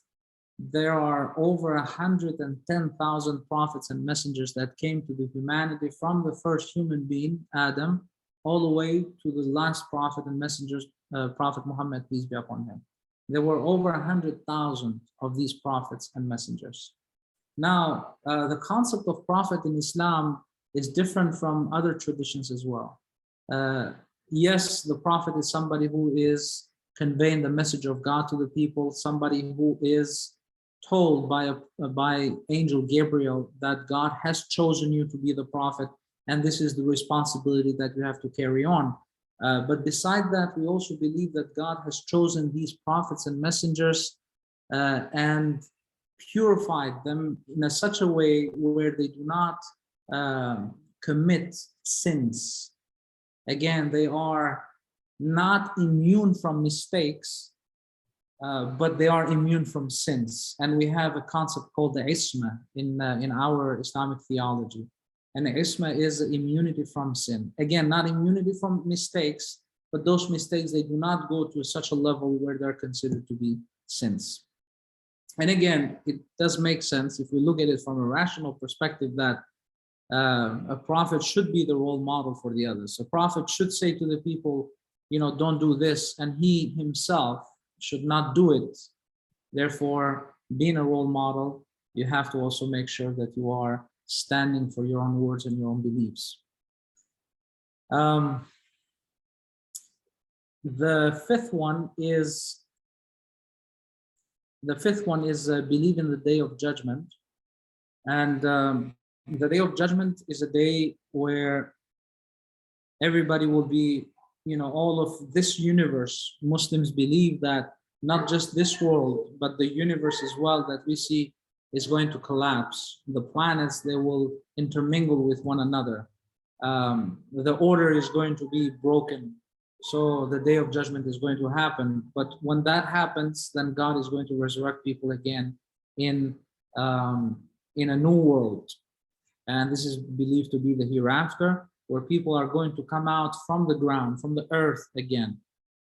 Speaker 4: there are over 110,000 prophets and messengers that came to the humanity from the first human being, Adam, all the way to the last prophet and messenger, Prophet Muhammad, peace be upon him. There were over 100,000 of these prophets and messengers. Now, the concept of prophet in Islam is different from other traditions as well. Yes, the prophet is somebody who is conveying the message of God to the people, somebody who is told by angel Gabriel that God has chosen you to be the prophet, and this is the responsibility that you have to carry on. But beside that, we also believe that God has chosen these prophets and messengers and purified them in such a way where they do not commit sins. Again, they are not immune from mistakes, but they are immune from sins. And we have a concept called the Isma in our Islamic theology. And the Isma is immunity from sin. Again, not immunity from mistakes, but those mistakes, they do not go to such a level where they're considered to be sins. And again, it does make sense if we look at it from a rational perspective that a prophet should be the role model for the others. A prophet should say to the people, you know, don't do this, and he himself should not do it. Therefore, being a role model, you have to also make sure that you are standing for your own words and your own beliefs. The fifth one is believe in the day of judgment. And the day of judgment is a day where everybody will be, you know, all of this universe. Muslims believe that not just this world, but the universe as well that we see is going to collapse. The planets, they will intermingle with one another. The order is going to be broken. So the day of judgment is going to happen. But when that happens, then God is going to resurrect people again in a new world. And this is believed to be the hereafter, where people are going to come out from the ground, from the earth again,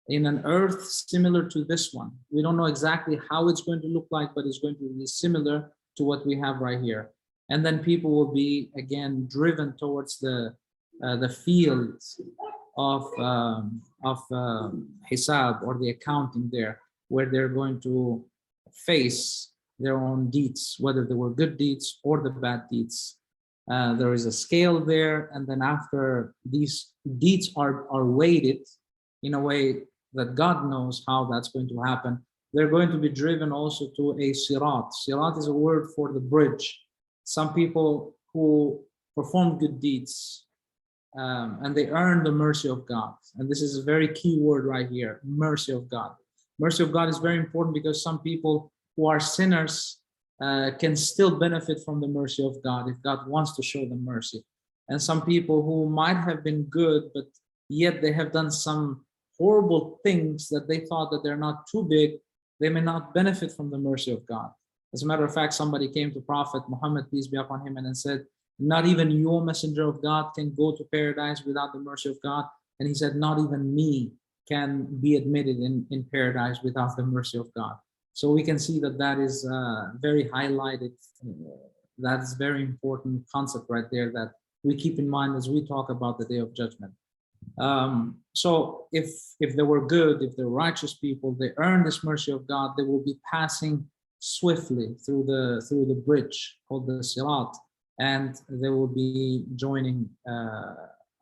Speaker 4: in an earth similar to this one. We don't know exactly how it's going to look like, but it's going to be similar to what we have right here. And then people will be again driven towards the fields of hisab, or the accounting there, where they're going to face their own deeds, whether they were good deeds or the bad deeds. There is a scale there, and then after these deeds are weighted in a way that God knows how that's going to happen, they're going to be driven also to a sirat. Sirat is a word for the bridge. Some people who perform good deeds and they earn the mercy of God. And this is a very key word right here, mercy of God. Mercy of God is very important because some people who are sinners can still benefit from the mercy of God if God wants to show them mercy. And some people who might have been good, but yet they have done some horrible things that they thought that they're not too big, they may not benefit from the mercy of God. As a matter of fact, somebody came to Prophet Muhammad, peace be upon him, and said, not even your messenger of God can go to paradise without the mercy of God. And he said, not even me can be admitted in paradise without the mercy of God. So we can see that that is very highlighted. That is very important concept right there that we keep in mind as we talk about the day of judgment. So if they were good, if they're righteous people, they earn this mercy of God, they will be passing swiftly through the bridge called the Sirat, and they will be joining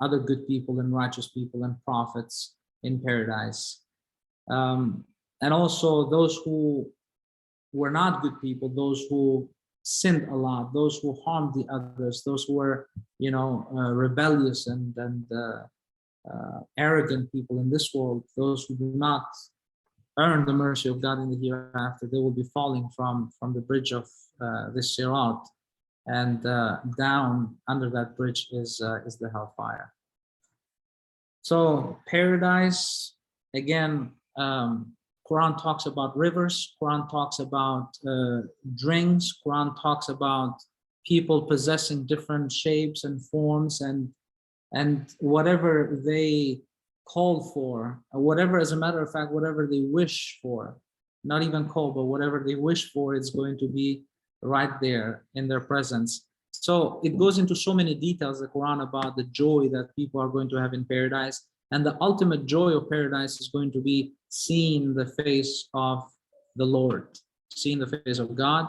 Speaker 4: other good people and righteous people and prophets in paradise. And also those who were not good people, those who sinned a lot, those who harmed the others, those who were, rebellious and arrogant people in this world, those who do not earn the mercy of God in the hereafter, they will be falling from the bridge of this Sirat, and down under that bridge is the hellfire. So paradise, again, Quran talks about rivers, Quran talks about drinks, Quran talks about people possessing different shapes and forms, and whatever they call for, whatever, as a matter of fact, whatever they wish for, not even call, but whatever they wish for, is going to be right there in their presence. So it goes into so many details, the Quran, about the joy that people are going to have in paradise. And the ultimate joy of paradise is going to be seeing the face of the Lord, seeing the face of God.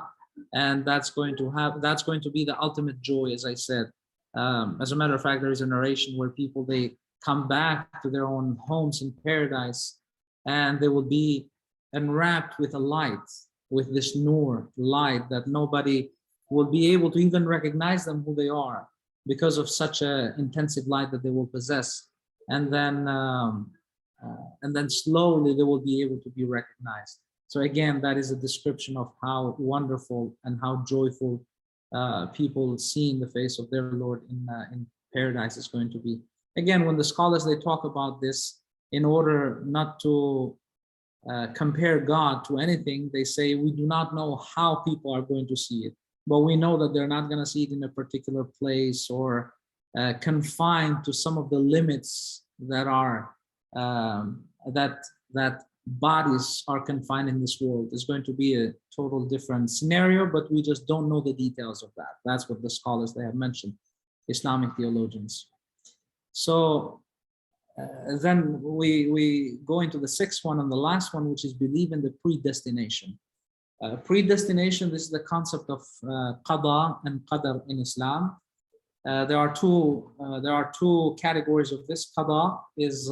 Speaker 4: And that's going to be the ultimate joy, as I said. As a matter of fact, there is a narration where people, they come back to their own homes in paradise, and they will be enwrapped with a light, with this nur, light, that nobody will be able to even recognize them who they are, because of such an intensive light that they will possess. And then slowly they will be able to be recognized. So again, that is a description of how wonderful and how joyful people seeing the face of their Lord in paradise is going to be. Again, when the scholars, they talk about this, in order not to compare God to anything, they say, we do not know how people are going to see it, but we know that they're not going to see it in a particular place, or confined to some of the limits that are that bodies are confined in this world. It's going to be a total different scenario, but we just don't know the details of that. That's what the scholars, they have mentioned, Islamic theologians. So then we go into the sixth one and the last one, which is believe in the predestination. Predestination, this is the concept of qada and qadar in Islam. There are two categories of this. Qada is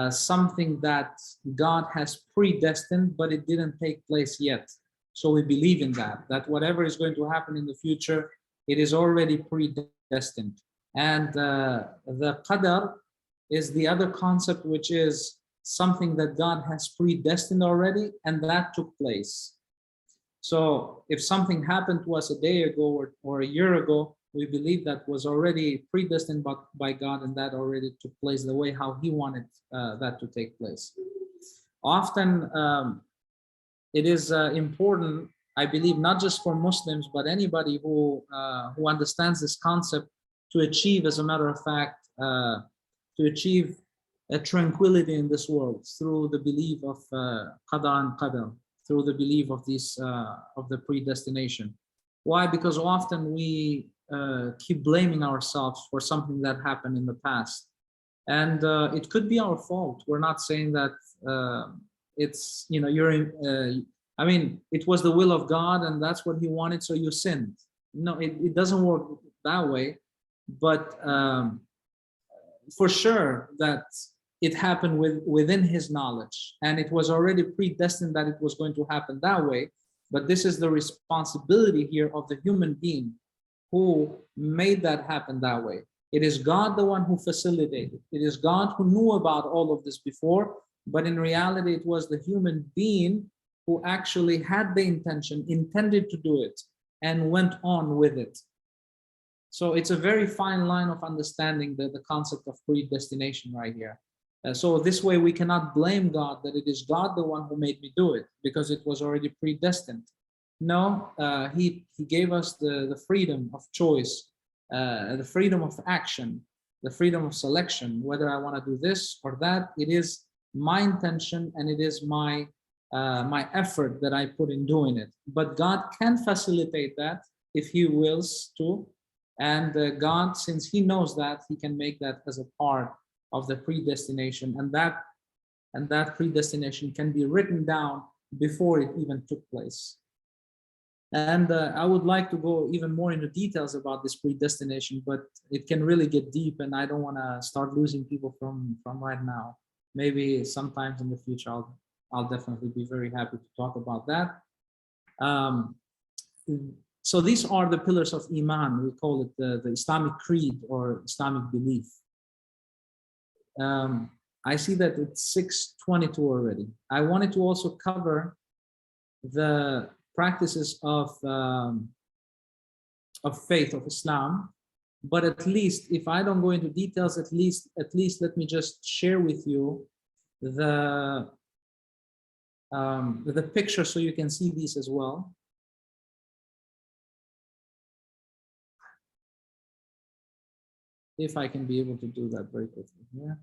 Speaker 4: something that God has predestined, but it didn't take place yet. So we believe in that whatever is going to happen in the future, it is already predestined. And the qadar is the other concept, which is something that God has predestined already, and that took place. So if something happened to us a day ago or a year ago, we believe that was already predestined by God, and that already took place the way how He wanted that to take place. Often it is important, I believe, not just for Muslims, but anybody who understands this concept, to achieve, as a matter of fact, to achieve a tranquility in this world through the belief of qada and qadar, through the belief of these of the predestination. Why? Because often we keep blaming ourselves for something that happened in the past, and it could be our fault. We're not saying that it's, you know, I mean, it was the will of God and that's what He wanted, so you sinned. No, it doesn't work that way. But for sure that it happened within His knowledge, and it was already predestined that it was going to happen that way. But this is the responsibility here of the human being who made that happen that way. It is God the one who facilitated. It is God who knew about all of this before, but in reality it was the human being who actually had the intention, intended to do it, and went on with it. So it's a very fine line of understanding the concept of predestination right here. So this way we cannot blame God that it is God the one who made me do it, because it was already predestined. No, he gave us the freedom of choice, the freedom of action, the freedom of selection, whether I want to do this or that. It is my intention and it is my effort that I put in doing it. But God can facilitate that if He wills to. And God, since He knows that, He can make that as a part of the predestination, and that predestination can be written down before it even took place. And I would like to go even more into details about this predestination, but it can really get deep, and I don't want to start losing people from right now. Maybe sometimes in the future, I'll definitely be very happy to talk about that. So these are the pillars of Iman. We call it the Islamic creed or Islamic belief. I see that it's 6:22 already. I wanted to also cover the practices of faith of Islam, but at least if I don't go into details, at least let me just share with you the picture so you can see these as well. If I can be able to do that very quickly here.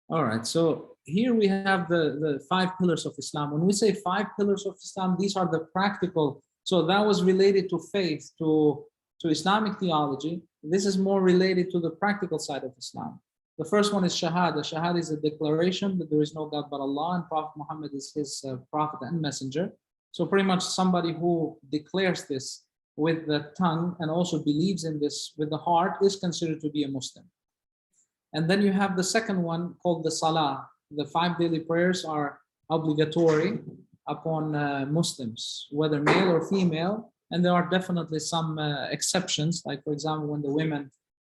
Speaker 4: All right, so here we have the 5 pillars of Islam. When we say 5 pillars of Islam, these are the practical. So that was related to faith, to Islamic theology. This is more related to the practical side of Islam. The first one is Shahada. Shahada is a declaration that there is no God but Allah and Prophet Muhammad is his prophet and messenger. So pretty much somebody who declares this with the tongue and also believes in this with the heart is considered to be a Muslim. And then you have the second one called the Salah. The 5 daily prayers are obligatory upon Muslims, whether male or female. And there are definitely some exceptions, like for example, when the women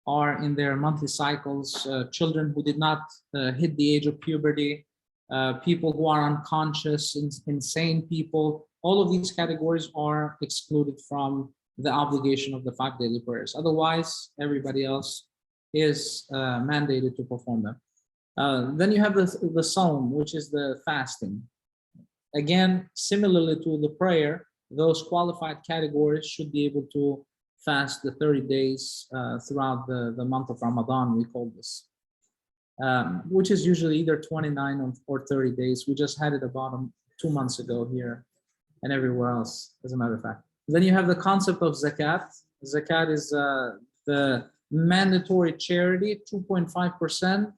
Speaker 4: are in their monthly cycles, children who did not hit the age of puberty, people who are unconscious, insane people, all of these categories are excluded from the obligation of the 5 daily prayers. Otherwise, everybody else is mandated to perform them. Then you have the Sawm, which is the fasting. Again, similarly to the prayer, those qualified categories should be able to fast the 30 days throughout the month of Ramadan, we call this, which is usually either 29 or 30 days. We just had it about 2 months ago here and everywhere else, as a matter of fact. Then you have the concept of zakat. Zakat is the mandatory charity, 2.5%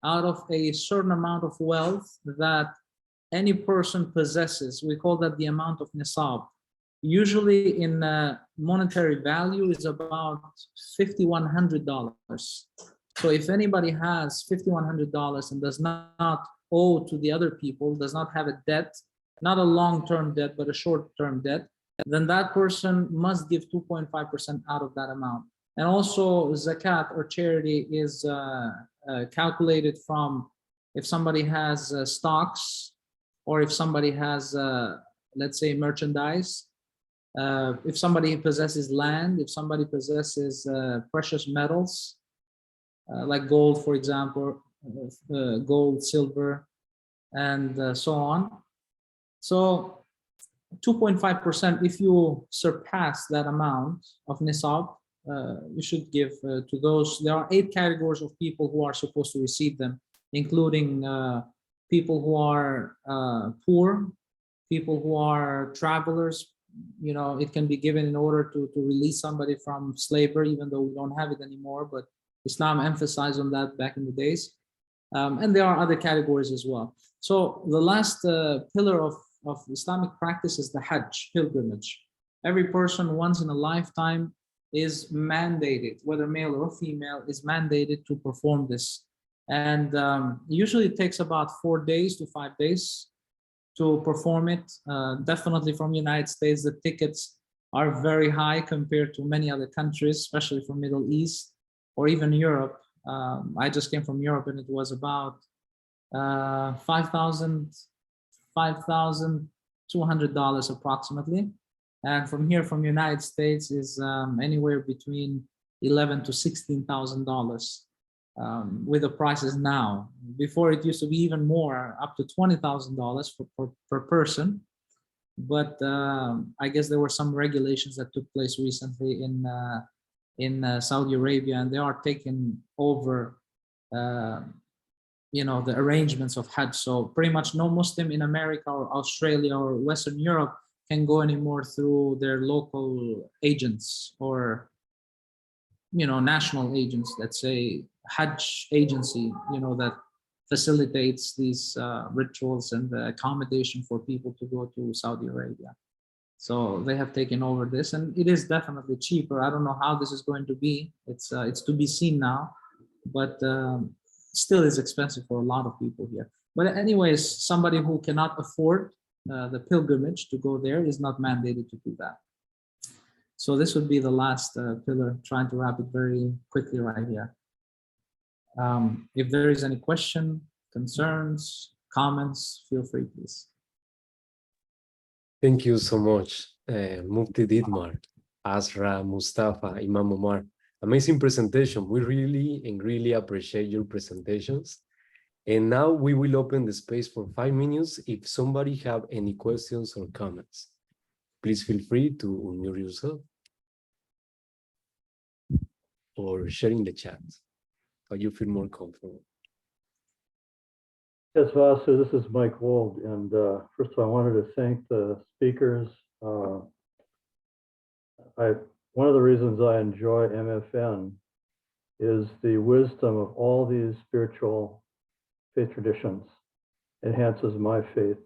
Speaker 4: out of a certain amount of wealth that any person possesses. We call that the amount of nisab. Usually in monetary value is about $5,100. So if anybody has $5,100 and does not owe to the other people, does not have a debt, not a long-term debt, but a short-term debt, then that person must give 2.5% out of that amount. And also zakat or charity is calculated from if somebody has stocks, or if somebody has, let's say, merchandise, if somebody possesses land, if somebody possesses precious metals, like gold, for example, gold, silver, and so on. So 2.5%, if you surpass that amount of nisab, you should give to those. There are 8 categories of people who are supposed to receive them, including people who are poor, people who are travelers. You know, it can be given in order to release somebody from slavery, even though we don't have it anymore, but Islam emphasized on that back in the days. And there are other categories as well. So the last pillar of Islamic practice is the Hajj, pilgrimage. Every person once in a lifetime is mandated, whether male or female, is mandated to perform this. And usually it takes about 4 days to 5 days to perform it. Definitely from the United States, the tickets are very high compared to many other countries, especially from Middle East or even Europe. I just came from Europe and it was about $5,200 approximately. And from here, from United States, is anywhere between $11,000 to $16,000 with the prices now. Before it used to be even more, up to $20,000 per person. But I guess there were some regulations that took place recently in Saudi Arabia, and they are taking over, you know, the arrangements of Hajj. So pretty much no Muslim in America or Australia or Western Europe can go anymore through their local agents or, you know, national agents, let's say Hajj agency, you know, that facilitates these rituals and the accommodation for people to go to Saudi Arabia. So they have taken over this, and it is definitely cheaper. I don't know how this is going to be. It's to be seen now, but still is expensive for a lot of people here. But anyways, somebody who cannot afford the pilgrimage to go there is not mandated to do that. So this would be the last pillar, trying to wrap it very quickly right here. If there is any question, concerns, comments, feel free, please.
Speaker 5: Thank you so much, Mufti Didmar, Azra, Mustafa, Imam Omar. Amazing presentation. We really appreciate your presentations. And now we will open the space for 5 minutes. If somebody have any questions or comments, please feel free to unmute yourself or share in the chat so you feel more comfortable.
Speaker 6: Yes, Vasu, this is Mike Wold. And first of all, I wanted to thank the speakers. One of the reasons I enjoy MFN is the wisdom of all these spiritual faith traditions. It enhances my faith.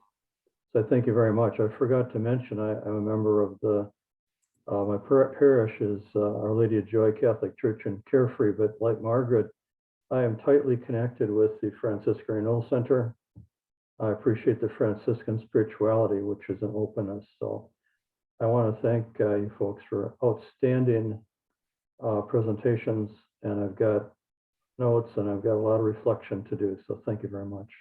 Speaker 6: So thank you very much. I forgot to mention, I'm a member of the, my parish is Our Lady of Joy Catholic Church in Carefree, but like Margaret, I am tightly connected with the Franciscan Renewal Center. I appreciate the Franciscan spirituality, which is an openness. So I want to thank you folks for outstanding presentations, and I've got notes and I've got a lot of reflection to do. So thank you very much.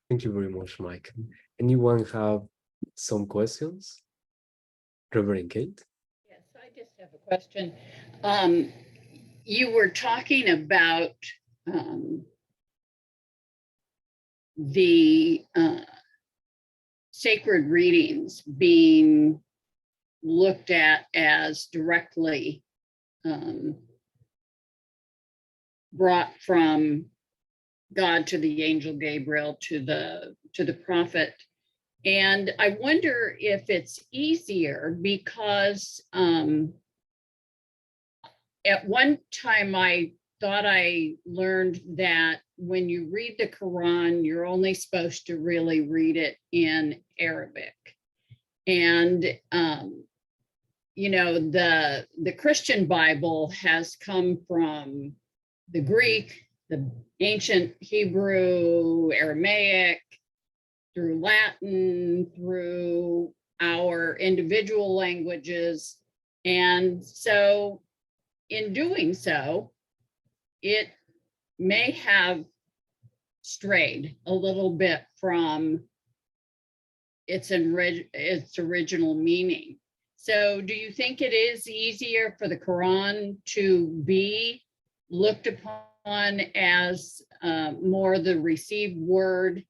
Speaker 5: Thank you very much, Mike. Anyone have some questions? Reverend Kate?
Speaker 7: Yes, I just have a question. You were talking about the sacred readings being looked at as directly brought from God to the angel Gabriel to the prophet. And I wonder if it's easier because at one time I thought I learned that when you read the Quran, you're only supposed to really read it in Arabic. And you know, the Christian Bible has come from the Greek, the ancient Hebrew, Aramaic, through Latin, through our individual languages. And so in doing so, it may have strayed a little bit from its original meaning. So do you think it is easier for the Quran to be looked upon as more the received word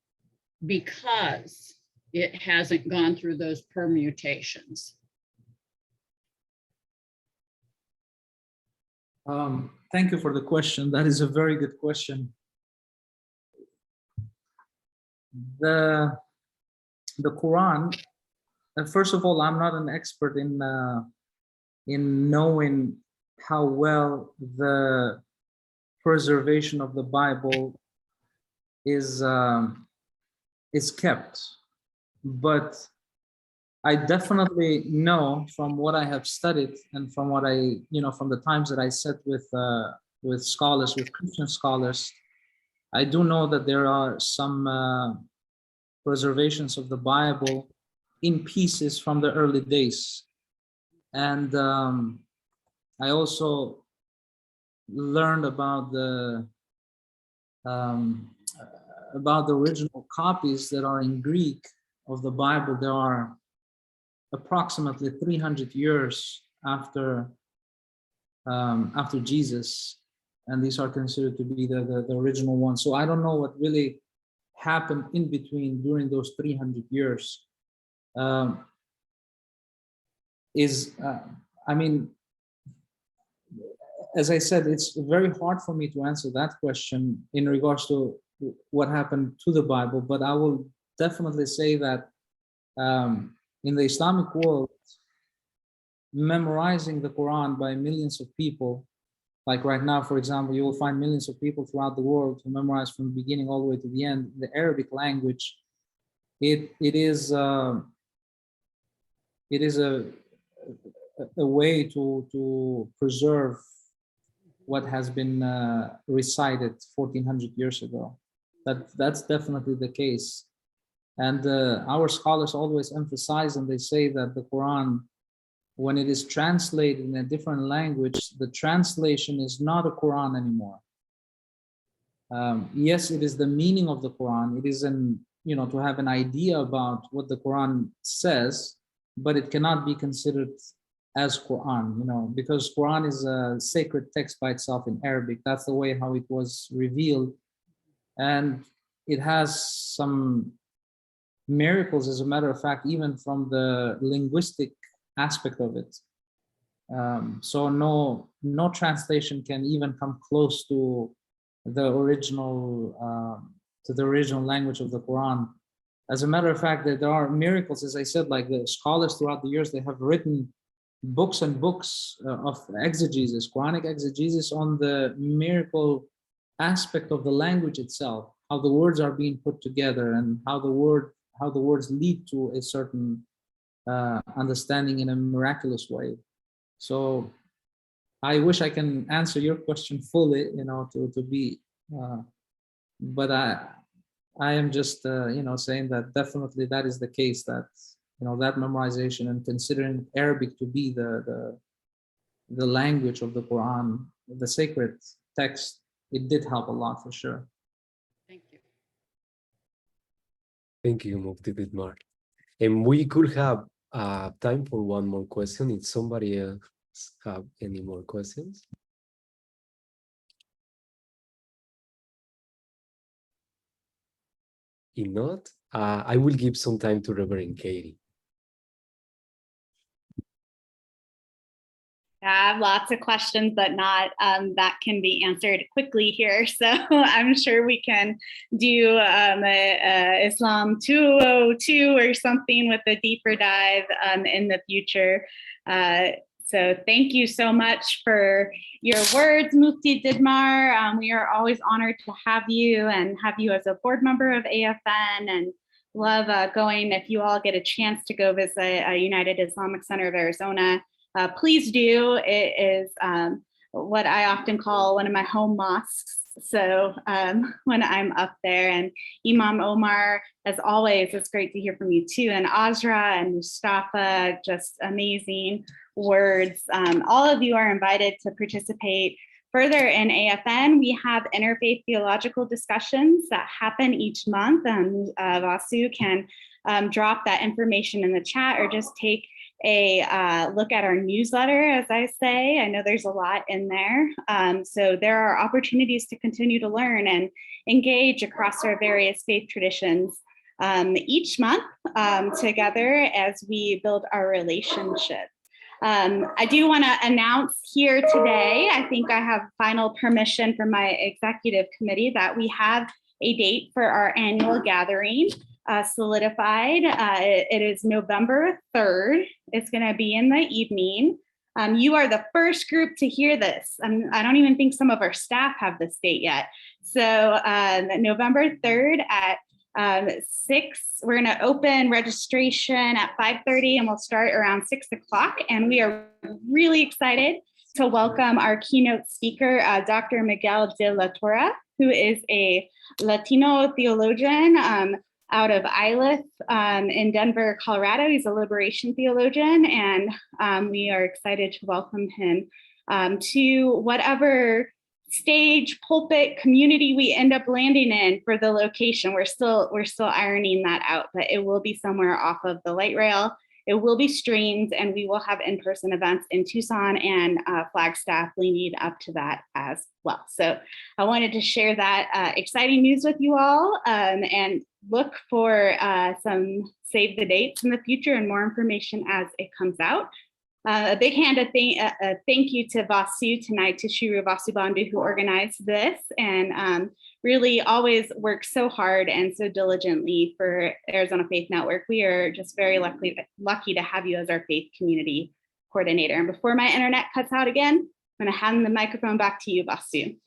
Speaker 7: because it hasn't gone through those permutations?
Speaker 4: Thank you for the question. That is a very good question. The Quran, first of all, I'm not an expert in knowing how well the preservation of the Bible is kept, but I definitely know from what I have studied and from what I, from the times that I sat with scholars, with Christian scholars, I do know that there are some preservations of the Bible in pieces from the early days. And I also learned about the original copies that are in Greek of the Bible. There are approximately 300 years after Jesus, and these are considered to be the original ones. So I don't know what really happened in between during those 300 years. I mean, as I said, it's very hard for me to answer that question in regards to what happened to the Bible, but I will definitely say that in the Islamic world, memorizing the Quran by millions of people, like right now, for example, you will find millions of people throughout the world who memorize from the beginning all the way to the end, the Arabic language. It is a way to preserve what has been recited 1400 years ago. That's definitely the case. And our scholars always emphasize, and they say that the Quran, when it is translated in a different language, the translation is not a Quran anymore. Yes, it is the meaning of the Quran. It is to have an idea about what the Quran says, but it cannot be considered as Quran, because Quran is a sacred text by itself in Arabic. That's the way how it was revealed. And it has some miracles, as a matter of fact, even from the linguistic aspect of it. So no translation can even come close to the original language of the Quran. As a matter of fact, there are miracles, as I said, like the scholars throughout the years, they have written books and books of exegesis, Quranic exegesis, on the miracle aspect of the language itself, how the words are being put together, and how the words lead to a certain understanding in a miraculous way. So I wish I can answer your question fully, to be, but I am just, saying that definitely that is the case, that, that memorization and considering Arabic to be the language of the Quran, the sacred text, it did help a lot for sure.
Speaker 7: Thank you.
Speaker 5: Thank you, Mufti Didmar. And we could have time for one more question if somebody else have any more questions. If not, I will give some time to Reverend Katie.
Speaker 8: I have lots of questions, but not that can be answered quickly here. So I'm sure we can do Islam 202 or something with a deeper dive in the future. So thank you so much for your words, Mufti Didmar. We are always honored to have you and have you as a board member of AFN, and love going, if you all get a chance to go visit United Islamic Center of Arizona, please do. It is what I often call one of my home mosques. So when I'm up there, and Imam Omar, as always, it's great to hear from you too. And Azra and Mustafa, just amazing words. All of you are invited to participate further in AFN. We have interfaith theological discussions that happen each month. Vasu can drop that information in the chat, or just take a look at our newsletter, as I say. I know there's a lot in there. So there are opportunities to continue to learn and engage across our various faith traditions each month together as we build our relationship. I do want to announce here today, I think I have final permission from my executive committee, that we have a date for our annual gathering solidified. It is November 3rd. It's going to be in the evening. You are the first group to hear this. I don't even think some of our staff have this date yet. So November 3rd at 6, we're going to open registration at 5:30, and we'll start around 6 o'clock. And we are really excited to welcome our keynote speaker, Dr. Miguel de la Torre, who is a Latino theologian out of Iliff in Denver, Colorado. He's a liberation theologian, and we are excited to welcome him to whatever stage, pulpit, community we end up landing in for the location. We're still ironing that out, but it will be somewhere off of the light rail. It will be streamed, and we will have in-person events in Tucson and Flagstaff leading up to that as well. So I wanted to share that exciting news with you all, and look for some save the dates in the future and more information as it comes out. A big hand of thank you to Vasu tonight, to Shuru Vasubandhu, who organized this and really always works so hard and so diligently for Arizona Faith Network. We are just very lucky to have you as our faith community coordinator. And before my internet cuts out again, I'm going to hand the microphone back to you, Vasu.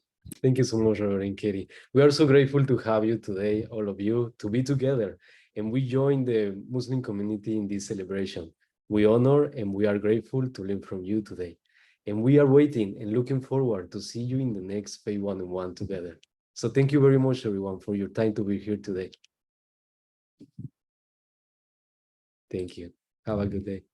Speaker 5: Thank you so much, Reverend Katie. We are so grateful to have you today, all of you, to be together. And we join the Muslim community in this celebration. We honor and we are grateful to learn from you today. And we are waiting and looking forward to see you in the next Faith 101 together. So thank you very much, everyone, for your time to be here today. Thank you. Have a good day.